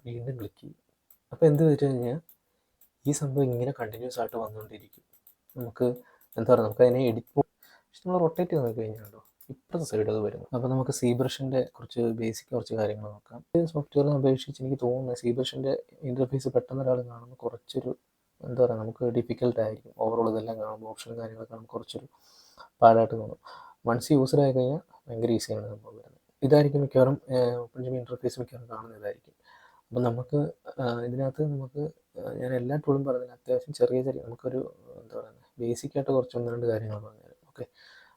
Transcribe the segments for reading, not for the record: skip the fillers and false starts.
വീണ്ടും ക്ലിക്ക് ചെയ്യും. അപ്പോൾ എന്ത് വെച്ച് കഴിഞ്ഞാൽ ഈ സംഭവം ഇങ്ങനെ കണ്ടിന്യൂസ് ആയിട്ട് വന്നുകൊണ്ടിരിക്കും. നമുക്ക് എന്താ പറയുക, നമുക്ക് അതിനെ എഡിറ്റ് പക്ഷെ നമ്മൾ റൊട്ടേറ്റ് ചെയ്ത് നോക്കി കഴിഞ്ഞാലോ ഇപ്പോഴത്തെ സൈഡ് അത് വരുന്നു. അപ്പോൾ നമുക്ക് സി ബ്രഷിൻ്റെ കുറച്ച് കാര്യങ്ങൾ നോക്കാം. ഈ സോഫ്റ്റ്വെയറിനെ അപേക്ഷിച്ച് എനിക്ക് തോന്നുന്നത് സി ബ്രഷിൻ്റെ ഇൻ്റർഫേസ് പെട്ടെന്ന് ഒരാൾ കാണുമ്പോൾ കുറച്ചൊരു എന്താ പറയുക, നമുക്ക് ഡിഫിക്കൽട്ട് ആയിരിക്കും. ഓവറോൾ ഇതെല്ലാം കാണുമ്പോൾ ഓപ്ഷനും കാര്യങ്ങളൊക്കെ കാണുമ്പോൾ കുറച്ചൊരു പാടായിട്ട് തോന്നും. വൺസ് യൂസർ ആയി കഴിഞ്ഞാൽ ഭയങ്കര ഈസിയാണ് സംഭവം വരുന്നത്. ഇതായിരിക്കും മിക്കവാറും ഓപ്പൺ ജിം ഇൻ്റർഫേസ് മിക്കവാറും കാണുന്നതായിരിക്കും. അപ്പം നമുക്ക് ഇതിനകത്ത് നമുക്ക് ഞാൻ എല്ലാ ടൂളും പറഞ്ഞാൽ അത്യാവശ്യം ചെറിയ നമുക്കൊരു എന്താ പറയുക, ബേസിക്കായിട്ട് കുറച്ച് 1-2 കാര്യങ്ങൾ പറഞ്ഞുതരാം. ഓക്കെ,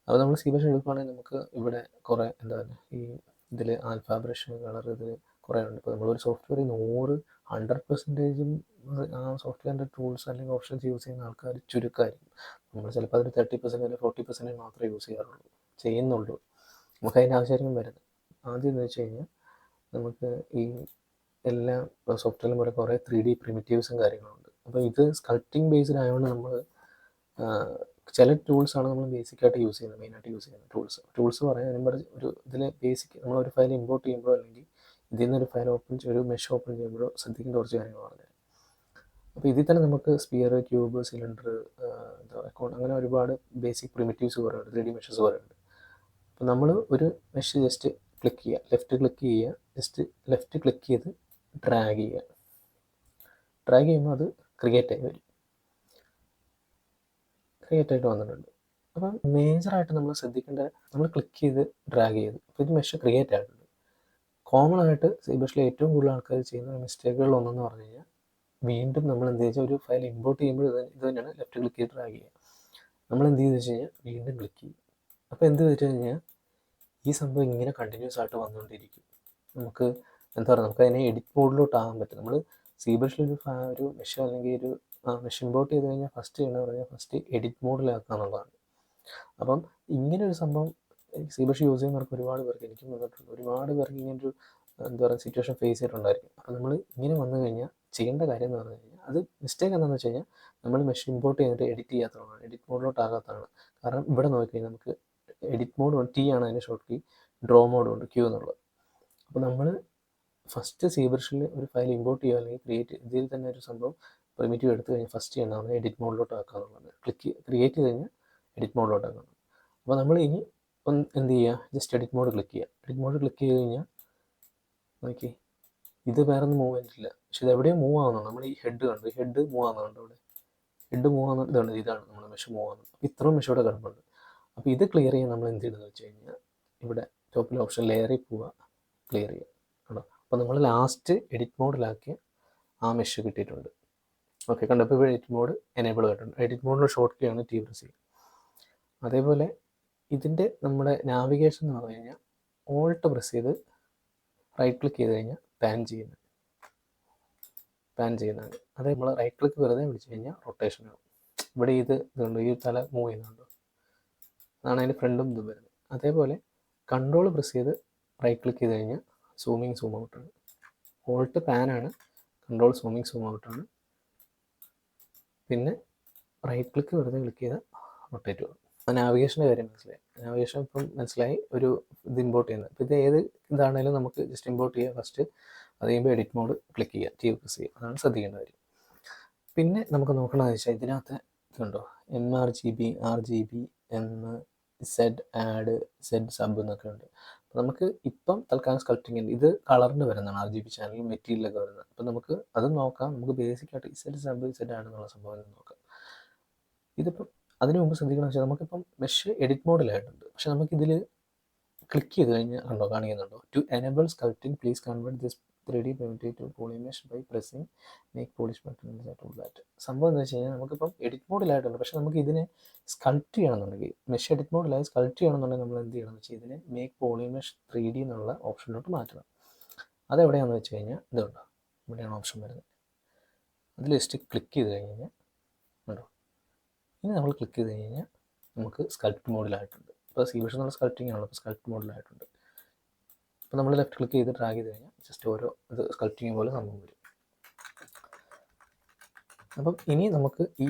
അപ്പോൾ നമ്മൾ സി ബ്രഷ് എടുക്കുകയാണെങ്കിൽ നമുക്ക് ഇവിടെ കുറേ എന്താ പറയുക, ഈ ഇതിൽ ആൽഫ ബ്രഷ് കളർ ഇതിൽ കുറേ ഉണ്ട്. ഇപ്പോൾ നമ്മളൊരു സോഫ്റ്റ്വെയർ 100% ആ സോഫ്റ്റ്വെയറിൻ്റെ ടൂൾസ് അല്ലെങ്കിൽ ഓപ്ഷൻസ് യൂസ് ചെയ്യുന്ന ആൾക്കാർ ചുരുക്കമായിരിക്കും. നമ്മൾ ചിലപ്പോൾ അതിൽ 30% അല്ലെങ്കിൽ 40% മാത്രമേ യൂസ് ചെയ്യുന്നുള്ളൂ. നമുക്ക് അതിൻ്റെ ആവശ്യമായിരിക്കും വരുന്നത്. ആദ്യം എന്ന് വെച്ച് കഴിഞ്ഞാൽ നമുക്ക് ഈ എല്ലാ സോഫ്റ്റ്വെയറിലും പോലെ കുറേ 3D പ്രിമിറ്റീവ്സും കാര്യങ്ങളുണ്ട്. അപ്പോൾ ഇത് സ്കൾപ്റ്റിംഗ് ബേസ്ഡ് ആയതുകൊണ്ട് നമ്മൾ ചില ടൂൾസാണ് നമ്മൾ ബേസിക്കായിട്ട് യൂസ് ചെയ്യുന്നത്, മെയിനായിട്ട് യൂസ് ചെയ്യുന്ന ടൂൾസ് പറയാൻ ഒരു ഇതിൽ ബേസിക് നമ്മളൊരു ഫയൽ ഇമ്പോർട്ട് ചെയ്യുമ്പോഴോ അല്ലെങ്കിൽ ഇതിൽ നിന്നൊരു ഫയൽ ഒരു മെഷ് ഓപ്പൺ ചെയ്യുമ്പോഴോ ശ്രദ്ധിക്കേണ്ട കുറച്ച് കാര്യങ്ങൾ പറഞ്ഞുതരാം. അപ്പോൾ ഇതിൽ തന്നെ നമുക്ക് സ്പിയർ, ക്യൂബ്, സിലിണ്ടർ, എന്താ അക്കൗണ്ട്, അങ്ങനെ ഒരുപാട് ബേസിക് പ്രിമിറ്റീവ്സ് കുറേ ഉണ്ട്, 3D മെഷസ് കുറേ ഉണ്ട്. അപ്പോൾ നമ്മൾ ഒരു മെഷ് ജസ്റ്റ് ക്ലിക്ക് ചെയ്യുക, ലെഫ്റ്റ് ക്ലിക്ക് ചെയ്യുക, ജസ്റ്റ് ലെഫ്റ്റ് ക്ലിക്ക് ചെയ്ത് ഡ്രാഗ് ചെയ്യുമ്പോൾ അത് ക്രിയേറ്റ് ആയി വരും. ക്രിയേറ്റ് ആയിട്ട് വന്നിട്ടുണ്ട്. അപ്പം മേജറായിട്ട് നമ്മൾ ശ്രദ്ധിക്കേണ്ട, നമ്മൾ ക്ലിക്ക് ചെയ്ത് ഡ്രാഗ് ചെയ്ത് അപ്പോൾ ഇത് മെഷ് ക്രിയേറ്റ് ആയിട്ടുണ്ട്. കോമൺ ആയിട്ട് സി ബ്രഷിൽ ഏറ്റവും കൂടുതൽ ആൾക്കാർ ചെയ്യുന്ന മിസ്റ്റേക്കുകൾ ഒന്നെന്ന് പറഞ്ഞു കഴിഞ്ഞാൽ, വീണ്ടും നമ്മൾ എന്ത് വെച്ചാൽ ഒരു ഫയൽ ഇമ്പോർട്ട് ചെയ്യുമ്പോൾ ഇത് തന്നെയാണ് ലെഫ്റ്റ് ക്ലിക്ക് ചെയ്ത് ഡ്രാഗ് ചെയ്യുക. നമ്മൾ എന്ത് ചെയ്തെന്ന് വെച്ച് കഴിഞ്ഞാൽ വീണ്ടും ക്ലിക്ക് ചെയ്യും. അപ്പോൾ എന്ത് വെച്ച് കഴിഞ്ഞാൽ ഈ സംഭവം ഇങ്ങനെ കണ്ടിന്യൂസ് ആയിട്ട് വന്നുകൊണ്ടിരിക്കും. നമുക്ക് എന്താ പറയുക, നമുക്ക് അതിനെ എഡിറ്റ് മോഡിലോട്ട് ആകാൻ പറ്റും. നമ്മൾ സി ബ്രഷിൽ ഒരു മെഷ് അല്ലെങ്കിൽ ഒരു മെഷ് ഇമ്പോർട്ട് ചെയ്ത് കഴിഞ്ഞാൽ ഫസ്റ്റ് ചെയ്യണമെന്ന് പറഞ്ഞാൽ ഫസ്റ്റ് എഡിറ്റ് മോഡിലാക്കുക എന്നുള്ളതാണ്. അപ്പം ഇങ്ങനെ ഒരു സംഭവം സി ബ്രഷ് യൂസ് ചെയ്യുന്നവർക്ക് ഒരുപാട് പേർക്ക്, എനിക്കും വന്നിട്ടുണ്ട്, ഒരുപാട് പേർക്ക് ഇങ്ങനൊരു എന്താ പറയുക സിറ്റുവേഷൻ ഫേസ് ചെയ്തിട്ടുണ്ടായിരിക്കും. അപ്പോൾ നമ്മൾ ഇങ്ങനെ വന്നു കഴിഞ്ഞാൽ ചെയ്യേണ്ട കാര്യം എന്ന് പറഞ്ഞു കഴിഞ്ഞാൽ, അത് മിസ്റ്റേക്ക് എന്താണെന്ന് വെച്ച് കഴിഞ്ഞാൽ നമ്മൾ മെഷ് ഇമ്പോർട്ട് ചെയ്തിട്ട് എഡിറ്റ് ചെയ്യാത്തതാണ്, എഡിറ്റ് മോഡിലോട്ട് ആകാത്തതാണ്. കാരണം ഇവിടെ നോക്കിക്കഴിഞ്ഞാൽ നമുക്ക് എഡിറ്റ് മോഡ് ടി ആണ് അതിൻ്റെ ഷോർട്ട് കീ, ഡ്രോ മോഡും ഉണ്ട്, ക്യൂ എന്നുള്ളത്. അപ്പോൾ നമ്മൾ ഫസ്റ്റ് സി ബ്രഷിൽ ഒരു ഫയൽ ഇമ്പോർട്ട് ചെയ്യുക അല്ലെങ്കിൽ ക്രിയേറ്റ് ഇതിൽ തന്നെ ഒരു സംഭവം പ്രിമിറ്റീവ് എടുത്ത് കഴിഞ്ഞാൽ ഫസ്റ്റ് ചെയ്യണമെന്ന് എഡിറ്റ് മോഡിലോട്ട് ആക്കുക എന്നുള്ളത്. ക്രിയേറ്റ് ചെയ്ത് കഴിഞ്ഞാൽ എഡിറ്റ് മോഡിലോട്ട് ആക്കണം. അപ്പോൾ നമ്മൾ ഇനി എന്ത് ചെയ്യുക, ജസ്റ്റ് എഡിറ്റ് മോഡ് ക്ലിക്ക് ചെയ്യുക. എഡിറ്റ് മോഡ് ക്ലിക്ക് ചെയ്ത് കഴിഞ്ഞാൽ നോക്കി ഇത് വേറെ ഒന്നും മൂവ് ചെയ്തിട്ടില്ല, പക്ഷെ ഇത് എവിടെയും മൂവ് ആവുന്നുണ്ട്. നമ്മൾ ഈ ഹെഡ് കണ്ടു, ഈ ഹെഡ് മൂവ് ആവുന്നുണ്ട്, അവിടെ ഹെഡ് മൂവ് ആവുന്നുണ്ട്, ഇതാണ് നമ്മുടെ മെഷ് മൂവ് ആവുന്നത്. അപ്പോൾ ഇത്രയും മെഷ് ഇവിടെ കിടപ്പുണ്ട്. അപ്പോൾ ഇത് ക്ലിയർ ചെയ്യാൻ നമ്മൾ എന്ത് ചെയ്യണമെന്ന് വെച്ച് കഴിഞ്ഞാൽ ഇവിടെ ടോപ്പിൽ ഓപ്ഷൻ ലെയറിൽ പോവുക, ക്ലിയർ ചെയ്യുക. കണ്ടോ, അപ്പോൾ നമ്മൾ ലാസ്റ്റ് എഡിറ്റ് മോഡിലാക്കിയ ആ മെഷ് കിട്ടിയിട്ടുണ്ട്. ഓക്കെ, കണ്ടോ, ഇപ്പോൾ എഡിറ്റ് മോഡ് എനേബിൾ ആയിട്ടുണ്ട്. എഡിറ്റ് മോഡിൻ്റെ ഷോർട്ട് കീ ആണ് ടി പ്രസ് ചെയ്യുക. അതേപോലെ ഇതിൻ്റെ നമ്മുടെ നാവിഗേഷൻ എന്ന് പറഞ്ഞു കഴിഞ്ഞാൽ ഓൾട്ട് പ്രസ് ചെയ്ത് റൈറ്റ് ക്ലിക്ക് ചെയ്ത് കഴിഞ്ഞാൽ പാൻ ചെയ്യുന്നതാണ്. അത് നമ്മൾ റൈറ്റ് ക്ലിക്ക് വെറുതെ വിളിച്ചു കഴിഞ്ഞാൽ റൊട്ടേഷൻ ആവും. ഇവിടെ ഇതുണ്ട്, ഈ തല മൂവ് ചെയ്യുന്നുണ്ടോ, അതാണ് അതിൻ്റെ ഫ്രണ്ടും ഇതും വരുന്നത്. അതേപോലെ കൺട്രോൾ പ്രസ് ചെയ്ത് റൈറ്റ് ക്ലിക്ക് ചെയ്ത് കഴിഞ്ഞാൽ സൂമിങ് സൂം ഔട്ടാണ്. ഓൾട്ട് പാനാണ്, കൺട്രോൾ സൂമിങ് സൂം ഔട്ടാണ്. പിന്നെ റൈറ്റ് ക്ലിക്ക് വെറുതെ ക്ലിക്ക് ചെയ്താൽ റൊട്ടേറ്റ് ആവും. നാവിഗേഷൻ്റെ കാര്യം മനസ്സിലായി. നാവിഗേഷൻ ഇപ്പം മനസ്സിലായി, ഒരു ഇത് ഇമ്പോർട്ട് ചെയ്യുന്നത്. അപ്പോൾ ഇത് ഏത് ഇതാണെങ്കിലും നമുക്ക് ജസ്റ്റ് ഇമ്പോർട്ട് ചെയ്യുക ഫസ്റ്റ്, അത് കഴിയുമ്പോൾ എഡിറ്റ് മോഡ് ക്ലിക്ക് ചെയ്യുക, ടി പ്രസ് ചെയ്യുക, അതാണ് ശ്രദ്ധിക്കേണ്ട കാര്യം. പിന്നെ നമുക്ക് നോക്കണമെന്ന് വെച്ചാൽ ഇതിനകത്ത് ഇതുണ്ടോ, MRGB, RGB, Z add, Z sub എന്നൊക്കെ ഉണ്ട്. അപ്പോൾ നമുക്ക് ഇപ്പം തൽക്കാലം സ്കൾപ്റ്റിംഗ് ഇത് കളറിന് വരുന്നതാണ്, RGB ചാനലും മെറ്റീരിയലൊക്കെ വരുന്നത്. അപ്പോൾ നമുക്ക് അത് നോക്കാം. നമുക്ക് ബേസിക്കായിട്ട് Z സബ്, Z ആഡ് എന്നുള്ള സംഭവം നോക്കാം. ഇതിപ്പം അതിന് മുമ്പ് ശ്രദ്ധിക്കണം വെച്ചാൽ നമുക്കിപ്പം മെഷ് എഡിറ്റ് മോഡിലായിട്ടുണ്ട്, പക്ഷെ നമുക്കിതിൽ ക്ലിക്ക് ചെയ്ത് കഴിഞ്ഞാൽ കണ്ടോ കാണിക്കുന്നുണ്ടോ, to enable sculpting please convert this 3D primitive to polymesh by pressing make polish button that. സംഭവം എന്ന് വെച്ച് കഴിഞ്ഞാൽ നമുക്കിപ്പം എഡിറ്റ് മോഡിലായിട്ടുണ്ട്, പക്ഷെ നമുക്ക് ഇതിനെ സ്കൾപ്റ്റ് ചെയ്യണമെന്നുണ്ടെങ്കിൽ, മെഷ് എഡിറ്റ് മോഡിലായി സ്കൾപ്റ്റ് ചെയ്യണമെന്നുണ്ടെങ്കിൽ നമ്മൾ എന്ത് ചെയ്യണമെന്ന് വെച്ചാൽ ഇതിനെ മേക്ക് പോളിമെഷ് 3D എന്നുള്ള ഓപ്ഷനിലോട്ട് മാറ്റണം. അതെവിടെയാണെന്ന് വെച്ച് കഴിഞ്ഞാൽ ഇതുണ്ടോ, ഇവിടെയാണ് ഓപ്ഷൻ വരുന്നത്. അതിൽ ജസ്റ്റ് ക്ലിക്ക് ചെയ്ത് കഴിഞ്ഞാൽ ഉണ്ടോ, ഇനി നമ്മൾ ക്ലിക്ക് ചെയ്ത് കഴിഞ്ഞാൽ നമുക്ക് സ്കൾപ്റ്റ് മോഡിലായിട്ടുണ്ട്. ഇപ്പോൾ സി ബ്രഷ് എന്നുള്ള സ്കൾപ്റ്റിംഗ് ആണല്ലോ, അപ്പോൾ സ്കൾപ്റ്റ് മോഡിലായിട്ടുണ്ട്. അപ്പോൾ നമ്മൾ ലെഫ്റ്റ് ക്ലിക്ക് ചെയ്ത് ഡ്രാഗ് ചെയ്ത് കഴിഞ്ഞാൽ ജസ്റ്റ് ഓരോ ഇത് സ്കൾപ്റ്റിംഗ് പോലെ സംഭവം വരും. അപ്പം ഇനി നമുക്ക് ഈ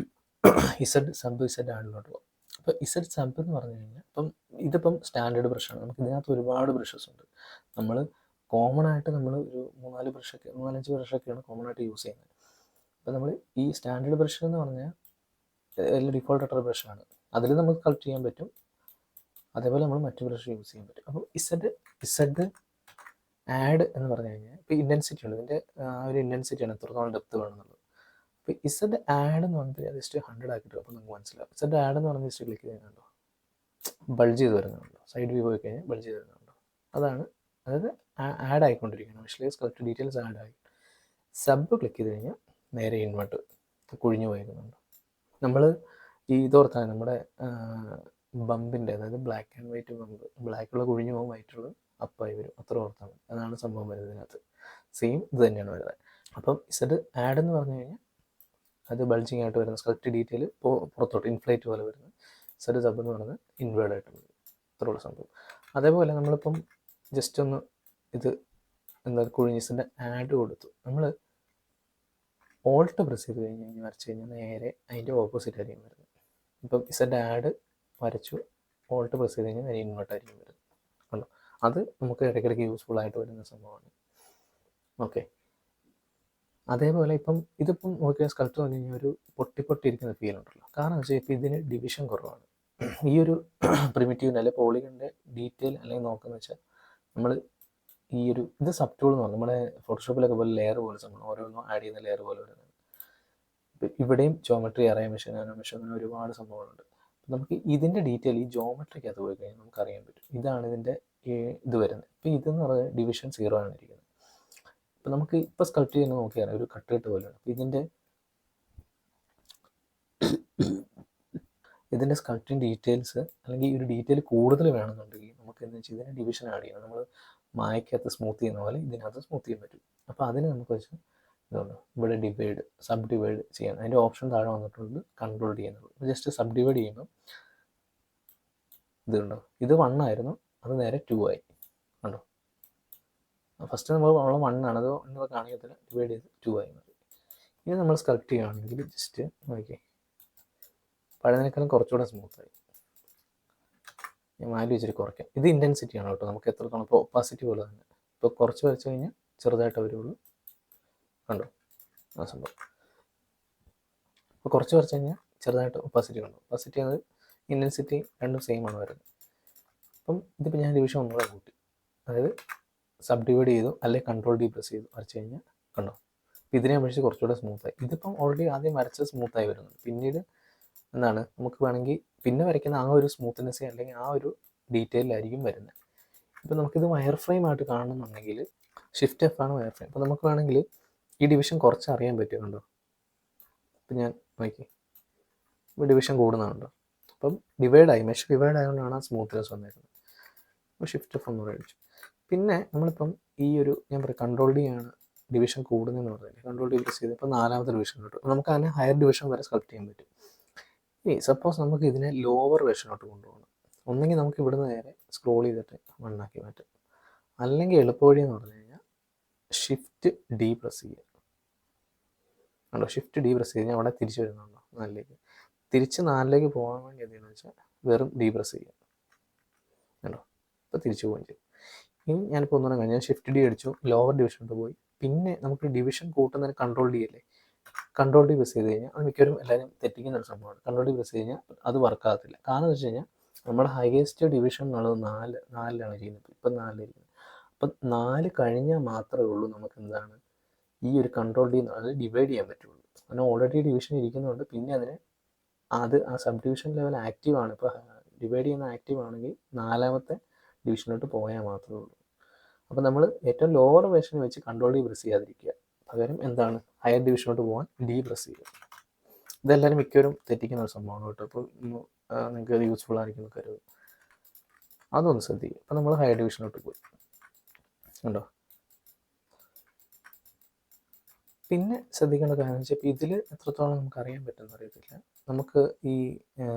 ഇസഡ് സബ്, ഇസഡ് ആഡിലോട്ട് പോകാം. അപ്പോൾ ഇസഡ് സബ് എന്ന് പറഞ്ഞു കഴിഞ്ഞാൽ ഇതിപ്പം സ്റ്റാൻഡേർഡ് ബ്രഷാണ്. നമുക്ക് ഇതിനകത്ത് ഒരുപാട് ബ്രഷസ് ഉണ്ട്. നമ്മൾ കോമൺ ആയിട്ട് നമ്മൾ ഒരു 4-5 ബ്രഷൊക്കെയാണ് കോമൺ ആയിട്ട് യൂസ് ചെയ്യുന്നത്. അപ്പോൾ നമ്മൾ ഈ സ്റ്റാൻഡേർഡ് ബ്രഷ് എന്ന് പറഞ്ഞാൽ ഡിഫോൾട്ട് ആയിട്ടുള്ള ബ്രഷാണ്. അതിൽ നമുക്ക് കളക്ട് ചെയ്യാൻ പറ്റും. അതേപോലെ നമ്മൾ മറ്റു ബ്രഷ് യൂസ് ചെയ്യാൻ പറ്റും. അപ്പോൾ ഇസഡ് ആഡ് എന്ന് പറഞ്ഞു കഴിഞ്ഞാൽ ഇപ്പോൾ ഇൻറ്റൻസിറ്റി ഉണ്ട്, ഇതിൻ്റെ ആ ഒരു ഇൻറ്റൻസിറ്റിയാണ് എത്രത്തോളം ഡെപ്ത് വേണമെന്നുള്ളത്. അപ്പോൾ ഇസഡ് ആഡ് എന്ന് പറഞ്ഞിട്ട് ജസ്റ്റ് 100 ആക്കിയിട്ട് അപ്പോൾ നമുക്ക് മനസ്സിലാവും. ഇസഡ് ആഡ് എന്ന് പറഞ്ഞ് ജസ്റ്റ് ക്ലിക്ക് ചെയ്യുന്നുണ്ടോ, ബൾജ് ചെയ്ത് വരുന്നുണ്ടോ, സൈഡ് വ്യൂ പോയി കഴിഞ്ഞാൽ ബൾജ് ചെയ്ത് വരുന്നുണ്ടോ, അതാണ്. അതായത് ആഡ് ആയിക്കൊണ്ടിരിക്കുകയാണ്, വിഷ്വലൈസ് കളക്ട് ഡീറ്റെയിൽസ് ആഡ് ആയി. സബ് ക്ലിക്ക് ചെയ്ത് കഴിഞ്ഞാൽ നേരെ ഇൻവെർട്ട് കുഴിഞ്ഞു പോയിരുന്നുണ്ട്. നമ്മൾ ഈ ഇതോർത്താൽ നമ്മുടെ ബമ്പിൻ്റെ, അതായത് ബ്ലാക്ക് ആൻഡ് വൈറ്റ് ബമ്പ്, ബ്ലാക്കുള്ള കുഴിഞ്ഞു പോകും, വൈറ്റുള്ള അപ്പായി വരും, അത്ര ഓർത്താൽ മതി. അതാണ് സംഭവം വരുന്നത് ഇതിനകത്ത്. സെയിം ഇത് തന്നെയാണ് വരുന്നത്. അപ്പം ഇസഡ് ആഡ് എന്ന് പറഞ്ഞു കഴിഞ്ഞാൽ അത് ബൾജിങ് ആയിട്ട് വരുന്ന സ്കൾപ്റ്റ് ഡീറ്റെയിൽ പുറത്തോട്ട് ഇൻഫ്ലേറ്റ് പോലെ വരുന്നത്. ഇസഡ് സബ് എന്ന് പറയുന്നത് ഇൻവേർഡ് ആയിട്ട് വരും, അത്രയുള്ള സംഭവം. അതേപോലെ നമ്മളിപ്പം ജസ്റ്റ് ഒന്ന് ഇത് എന്താ കുഴിഞ്ഞിസിൻ്റെ ആഡ് കൊടുത്തു, നമ്മൾ ഓൾട്ട് പ്രസ് ചെയ്ത് കഴിഞ്ഞ് വരച്ച് കഴിഞ്ഞാൽ നേരെ അതിൻ്റെ ഓപ്പോസിറ്റ് ആയിരിക്കും വരുന്നത്. ഇപ്പം ഇസഡ് ആഡ് വരച്ചു, ഓൾട്ട് പ്രസ് ചെയ്ത് കഴിഞ്ഞാൽ നേരെ ഇൻവേർട്ടായിരിക്കും വരുന്നത്. കണ്ടോ, അത് നമുക്ക് ഇടയ്ക്കിടയ്ക്ക് യൂസ്ഫുൾ ആയിട്ട് വരുന്ന സംഭവമാണ്. ഓക്കെ, അതേപോലെ ഇപ്പം ഇതിപ്പം നോക്കിയാൽ സ്കൾപ്റ്റ് പറഞ്ഞു കഴിഞ്ഞാൽ ഒരു പൊട്ടിയിരിക്കുന്ന ഫീൽ ഉണ്ടല്ലോ. കാരണം വെച്ചാൽ ഇപ്പം ഇതിന് ഡിവിഷൻ കുറവാണ്. ഈ ഒരു പ്രിമിറ്റീവിൻ്റെ അല്ലെങ്കിൽ പോളിഗണിൻ്റെ ഡീറ്റെയിൽ അല്ലെങ്കിൽ നോക്കുന്നത് വെച്ചാൽ നമ്മൾ ഈ ഒരു ഇത് സബ് ടൂൾ എന്ന് പറഞ്ഞാൽ നമ്മുടെ ഫോട്ടോഷോപ്പിലൊക്കെ പോലെ ലെയർ പോലെ സംഭവം, ഓരോന്നും ആഡ് ചെയ്യുന്ന ലെയർ പോലെ വരുന്നത്. ഇപ്പം ഇവിടെയും ജോമെട്രി, അറേ മെഷീൻ, ആനിമേഷൻ, അങ്ങനെ ഒരുപാട് സംഭവങ്ങളുണ്ട്. നമുക്ക് ഇതിൻ്റെ ഡീറ്റെയിൽ ഈ ജോമെട്രിക്കകത്ത് പോയി കഴിഞ്ഞാൽ നമുക്ക് അറിയാൻ പറ്റും. ഇതാണ് ഇതിൻ്റെ ഇത് വരുന്നത്. ഇപ്പം ഇതെന്ന് പറഞ്ഞാൽ ഡിവിഷൻ 0 ആണ് ഇരിക്കുന്നത്. ഇപ്പം നമുക്ക് ഇപ്പോൾ സ്കൾപ്റ്റ് ചെയ്യുന്നത് നോക്കിയാൽ ഒരു കട്ട് പോലെയാണ്. അപ്പം ഇതിൻ്റെ സ്കൾപ്റ്റിംഗ് ഡീറ്റെയിൽസ് അല്ലെങ്കിൽ ഈ ഒരു ഡീറ്റെയിൽ കൂടുതൽ വേണമെന്നുണ്ടെങ്കിൽ നമുക്ക് എന്താ വെച്ചാൽ ഇതിനെ ഡിവിഷൻ ആഡ് ചെയ്യണം. നമ്മൾ മായ്ക്കകത്ത് സ്മൂത്ത് ചെയ്യുന്ന പോലെ ഇതിനകത്ത് സ്മൂത്ത് ചെയ്യാൻ പറ്റും. അപ്പോൾ അതിന് നമുക്ക് വെച്ചാൽ ഇതുണ്ട്, ഇവിടെ ഡിവൈഡ്, സബ് ഡിവൈഡ് ചെയ്യാൻ അതിൻ്റെ ഓപ്ഷൻ താഴെ വന്നിട്ടുണ്ട്, കൺട്രോൾ ചെയ്യുന്നത്. ജസ്റ്റ് സബ് ഡിവൈഡ് ചെയ്യുമ്പോൾ ഇതുണ്ടോ, ഇത് 1 ആയിരുന്നു, അത് നേരെ 2 ആയി. കണ്ടോ, ഫസ്റ്റ് നമ്മൾ 1 ആണ്, അത് ഒന്നും കാണിക്കത്തില്ല, ഡിവൈഡ് ചെയ്ത് 2 ആയി മതി. ഇനി നമ്മൾ സ്കൾപ്റ്റ് ചെയ്യുകയാണെങ്കിൽ ജസ്റ്റ് നോക്കിയേ, പഴയതിനേക്കാളും കുറച്ചുകൂടെ സ്മൂത്തായി. ഞാൻ വാല്യൂ ഇച്ചിരി കുറയ്ക്കാം. ഇത് ഇൻറ്റൻസിറ്റി ആണ് കേട്ടോ, നമുക്ക് എത്രത്തോളം. ഇപ്പോൾ ഒപ്പാസിറ്റി പോലെ തന്നെ, ഇപ്പോൾ കുറച്ച് വരച്ച് കഴിഞ്ഞാൽ ചെറുതായിട്ട് വരുള്ളൂ. കണ്ടോ ആ സംഭവം. ഇപ്പോൾ കുറച്ച് വരച്ച് കഴിഞ്ഞാൽ ചെറുതായിട്ട് ഒപ്പാസിറ്റി കണ്ടോ. ഒപ്പാസിറ്റി അത് ഇൻറ്റൻസിറ്റി രണ്ടും സെയിം ആണ് വരുന്നത്. അപ്പം ഇതിപ്പോൾ ഞാൻ ഡിവിഷൻ ഒന്നുകൂടെ കൂട്ടി, അതായത് സബ് ഡിവൈഡ് ചെയ്തു അല്ലെങ്കിൽ കൺട്രോൾ ഡി പ്രസ് ചെയ്തു വരച്ച് കഴിഞ്ഞാൽ കണ്ടോ, ഇതിനെ അപേക്ഷിച്ച് കുറച്ചുകൂടെ സ്മൂത്തായി. ഇതിപ്പം ഓൾറെഡി ആദ്യം വരച്ച് സ്മൂത്തായി വരുന്നുണ്ട്. പിന്നീട് എന്താണ്, നമുക്ക് വേണമെങ്കിൽ പിന്നെ വരയ്ക്കുന്ന ആ ഒരു സ്മൂത്ത്നെസ് അല്ലെങ്കിൽ ആ ഒരു ഡീറ്റെയിലായിരിക്കും വരുന്നത്. ഇപ്പം നമുക്കിത് വയർ ഫ്രെയിം ആയിട്ട് കാണണമെന്നുണ്ടെങ്കിൽ ഷിഫ്റ്റ് F ആണ് വയർ ഫ്രെയിം. അപ്പോൾ നമുക്ക് വേണമെങ്കിൽ ഈ ഡിവിഷൻ കുറച്ച് അറിയാൻ പറ്റുന്നുണ്ടോ. ഇപ്പം ഞാൻ നോക്കി, ഇപ്പോൾ ഡിവിഷൻ കൂടുന്നുണ്ടോ. അപ്പം ഡിവൈഡായി, മെഷ് ഡിവൈഡ് ആയതുകൊണ്ടാണ് ആ സ്മൂത്ത്നെസ് വന്നേക്കുന്നത്. അപ്പോൾ ഷിഫ്റ്റ് F ഒന്നുകൂടെ അടിച്ചു. പിന്നെ നമ്മളിപ്പം ഈ ഒരു ഞാൻ പറയാം കൺട്രോൾ ഡി ആണ് ഡിവിഷൻ കൂടുന്നതെന്ന് പറഞ്ഞില്ലേ, കൺട്രോൾ ഡി പ്രസ് ചെയ്ത് ഇപ്പോൾ 4ാമത്തെ ഡിവിഷൻ കിട്ടും. നമുക്ക് അതിനെ ഹയർ ഡിവിഷൻ വരെ സ്കൾപ്റ്റ് ചെയ്യാൻ പറ്റും. ഇനി സപ്പോസ് നമുക്ക് ഇതിനെ ലോവർ വേർഷനോട്ട് കൊണ്ടുപോകണം, ഒന്നെങ്കിൽ നമുക്ക് ഇവിടുന്ന് നേരെ സ്ക്രോൾ ചെയ്തിട്ട് 1 ആക്കി മാറ്റാം, അല്ലെങ്കിൽ എളുപ്പവഴി എന്ന് പറഞ്ഞു കഴിഞ്ഞാൽ ഷിഫ്റ്റ് ഡി പ്രസ് ചെയ്യുക. കണ്ടോ, ഷിഫ്റ്റ് ഡി പ്രസ് ചെയ്ത് കഴിഞ്ഞാൽ അവിടെ തിരിച്ച് വരുന്നുണ്ടോ 4ലേക്ക്. തിരിച്ച് 4ലേക്ക് പോകാൻ വേണ്ടി എന്തെന്ന് വെച്ചാൽ വെറും ഡി പ്രസ് ചെയ്യുക. കണ്ടോ, ഇപ്പോൾ തിരിച്ചു പോവുകയും ചെയ്യും. ഇനി ഞാനിപ്പോൾ ഒന്നുകൂടെ കഴിഞ്ഞാൽ ഞാൻ ഷിഫ്റ്റ് ഡി അടിച്ചു, ലോവർ ഡിവിഷനോട്ട് പോയി. പിന്നെ നമുക്ക് ഡിവിഷൻ കൂട്ടുന്നതിന് കൺട്രോൾ ഡി അല്ലേ, കൺട്രോൾ ഡി പ്രസ് ചെയ്ത് കഴിഞ്ഞാൽ അത് മിക്കവരും എല്ലാവരും തെറ്റിക്കുന്ന ഒരു സംഭവമാണ്. കൺട്രോൾ ഡി പ്രസ് കഴിഞ്ഞാൽ അത് വർക്കാകത്തില്ല. കാരണം എന്ന് വെച്ച് കഴിഞ്ഞാൽ നമ്മുടെ ഹയസ്റ്റ് ഡിവിഷൻ എന്നുള്ളത് 4ലാണ് ചെയ്യുന്നത്. ഇപ്പം 4 ഇരിക്കുന്നത്. അപ്പം 4 കഴിഞ്ഞാൽ മാത്രമേ ഉള്ളൂ നമുക്ക് എന്താണ് ഈ ഒരു കൺട്രോൾ ഡി അത് ഡിവൈഡ് ചെയ്യാൻ പറ്റുള്ളൂ. കാരണം ഓൾറെഡി ഡിവിഷൻ ഇരിക്കുന്നതുകൊണ്ട് പിന്നെ അതിന് ആ സബ് ഡിവിഷൻ ലെവൽ ആക്റ്റീവ് ആണ്. ഇപ്പോൾ ഡിവൈഡ് ചെയ്യുന്ന ആക്റ്റീവ് ആണെങ്കിൽ 4ാമത്തെ ഡിവിഷനിലോട്ട് പോയാൽ മാത്രമേ ഉള്ളൂ. അപ്പോൾ നമ്മൾ ഏറ്റവും ലോവർ വേർഷൻ വെച്ച് കൺട്രോൾ ഡി പ്രസ് ചെയ്യാതിരിക്കുക, പകരം എന്താണ് ഹയർ ഡിവിഷനോട്ട് പോകാൻ ഡി പ്രസ് ചെയ്യുക. ഇതെല്ലാവരും മിക്കവരും തെറ്റിക്കുന്ന ഒരു സംഭവമാണ് കേട്ടോ. അപ്പോൾ നിങ്ങൾക്ക് അത് യൂസ്ഫുൾ ആയിരിക്കും കരുതും, അതൊന്ന് ശ്രദ്ധിക്കുക. അപ്പോൾ നമ്മൾ ഹയർ ഡിവിഷനോട്ട് പോയി കണ്ടോ. പിന്നെ ശ്രദ്ധിക്കേണ്ട കാര്യം വെച്ചാൽ ഇപ്പോൾ ഇതിൽ എത്രത്തോളം നമുക്ക് അറിയാൻ പറ്റുമെന്ന് അറിയത്തില്ല. നമുക്ക് ഈ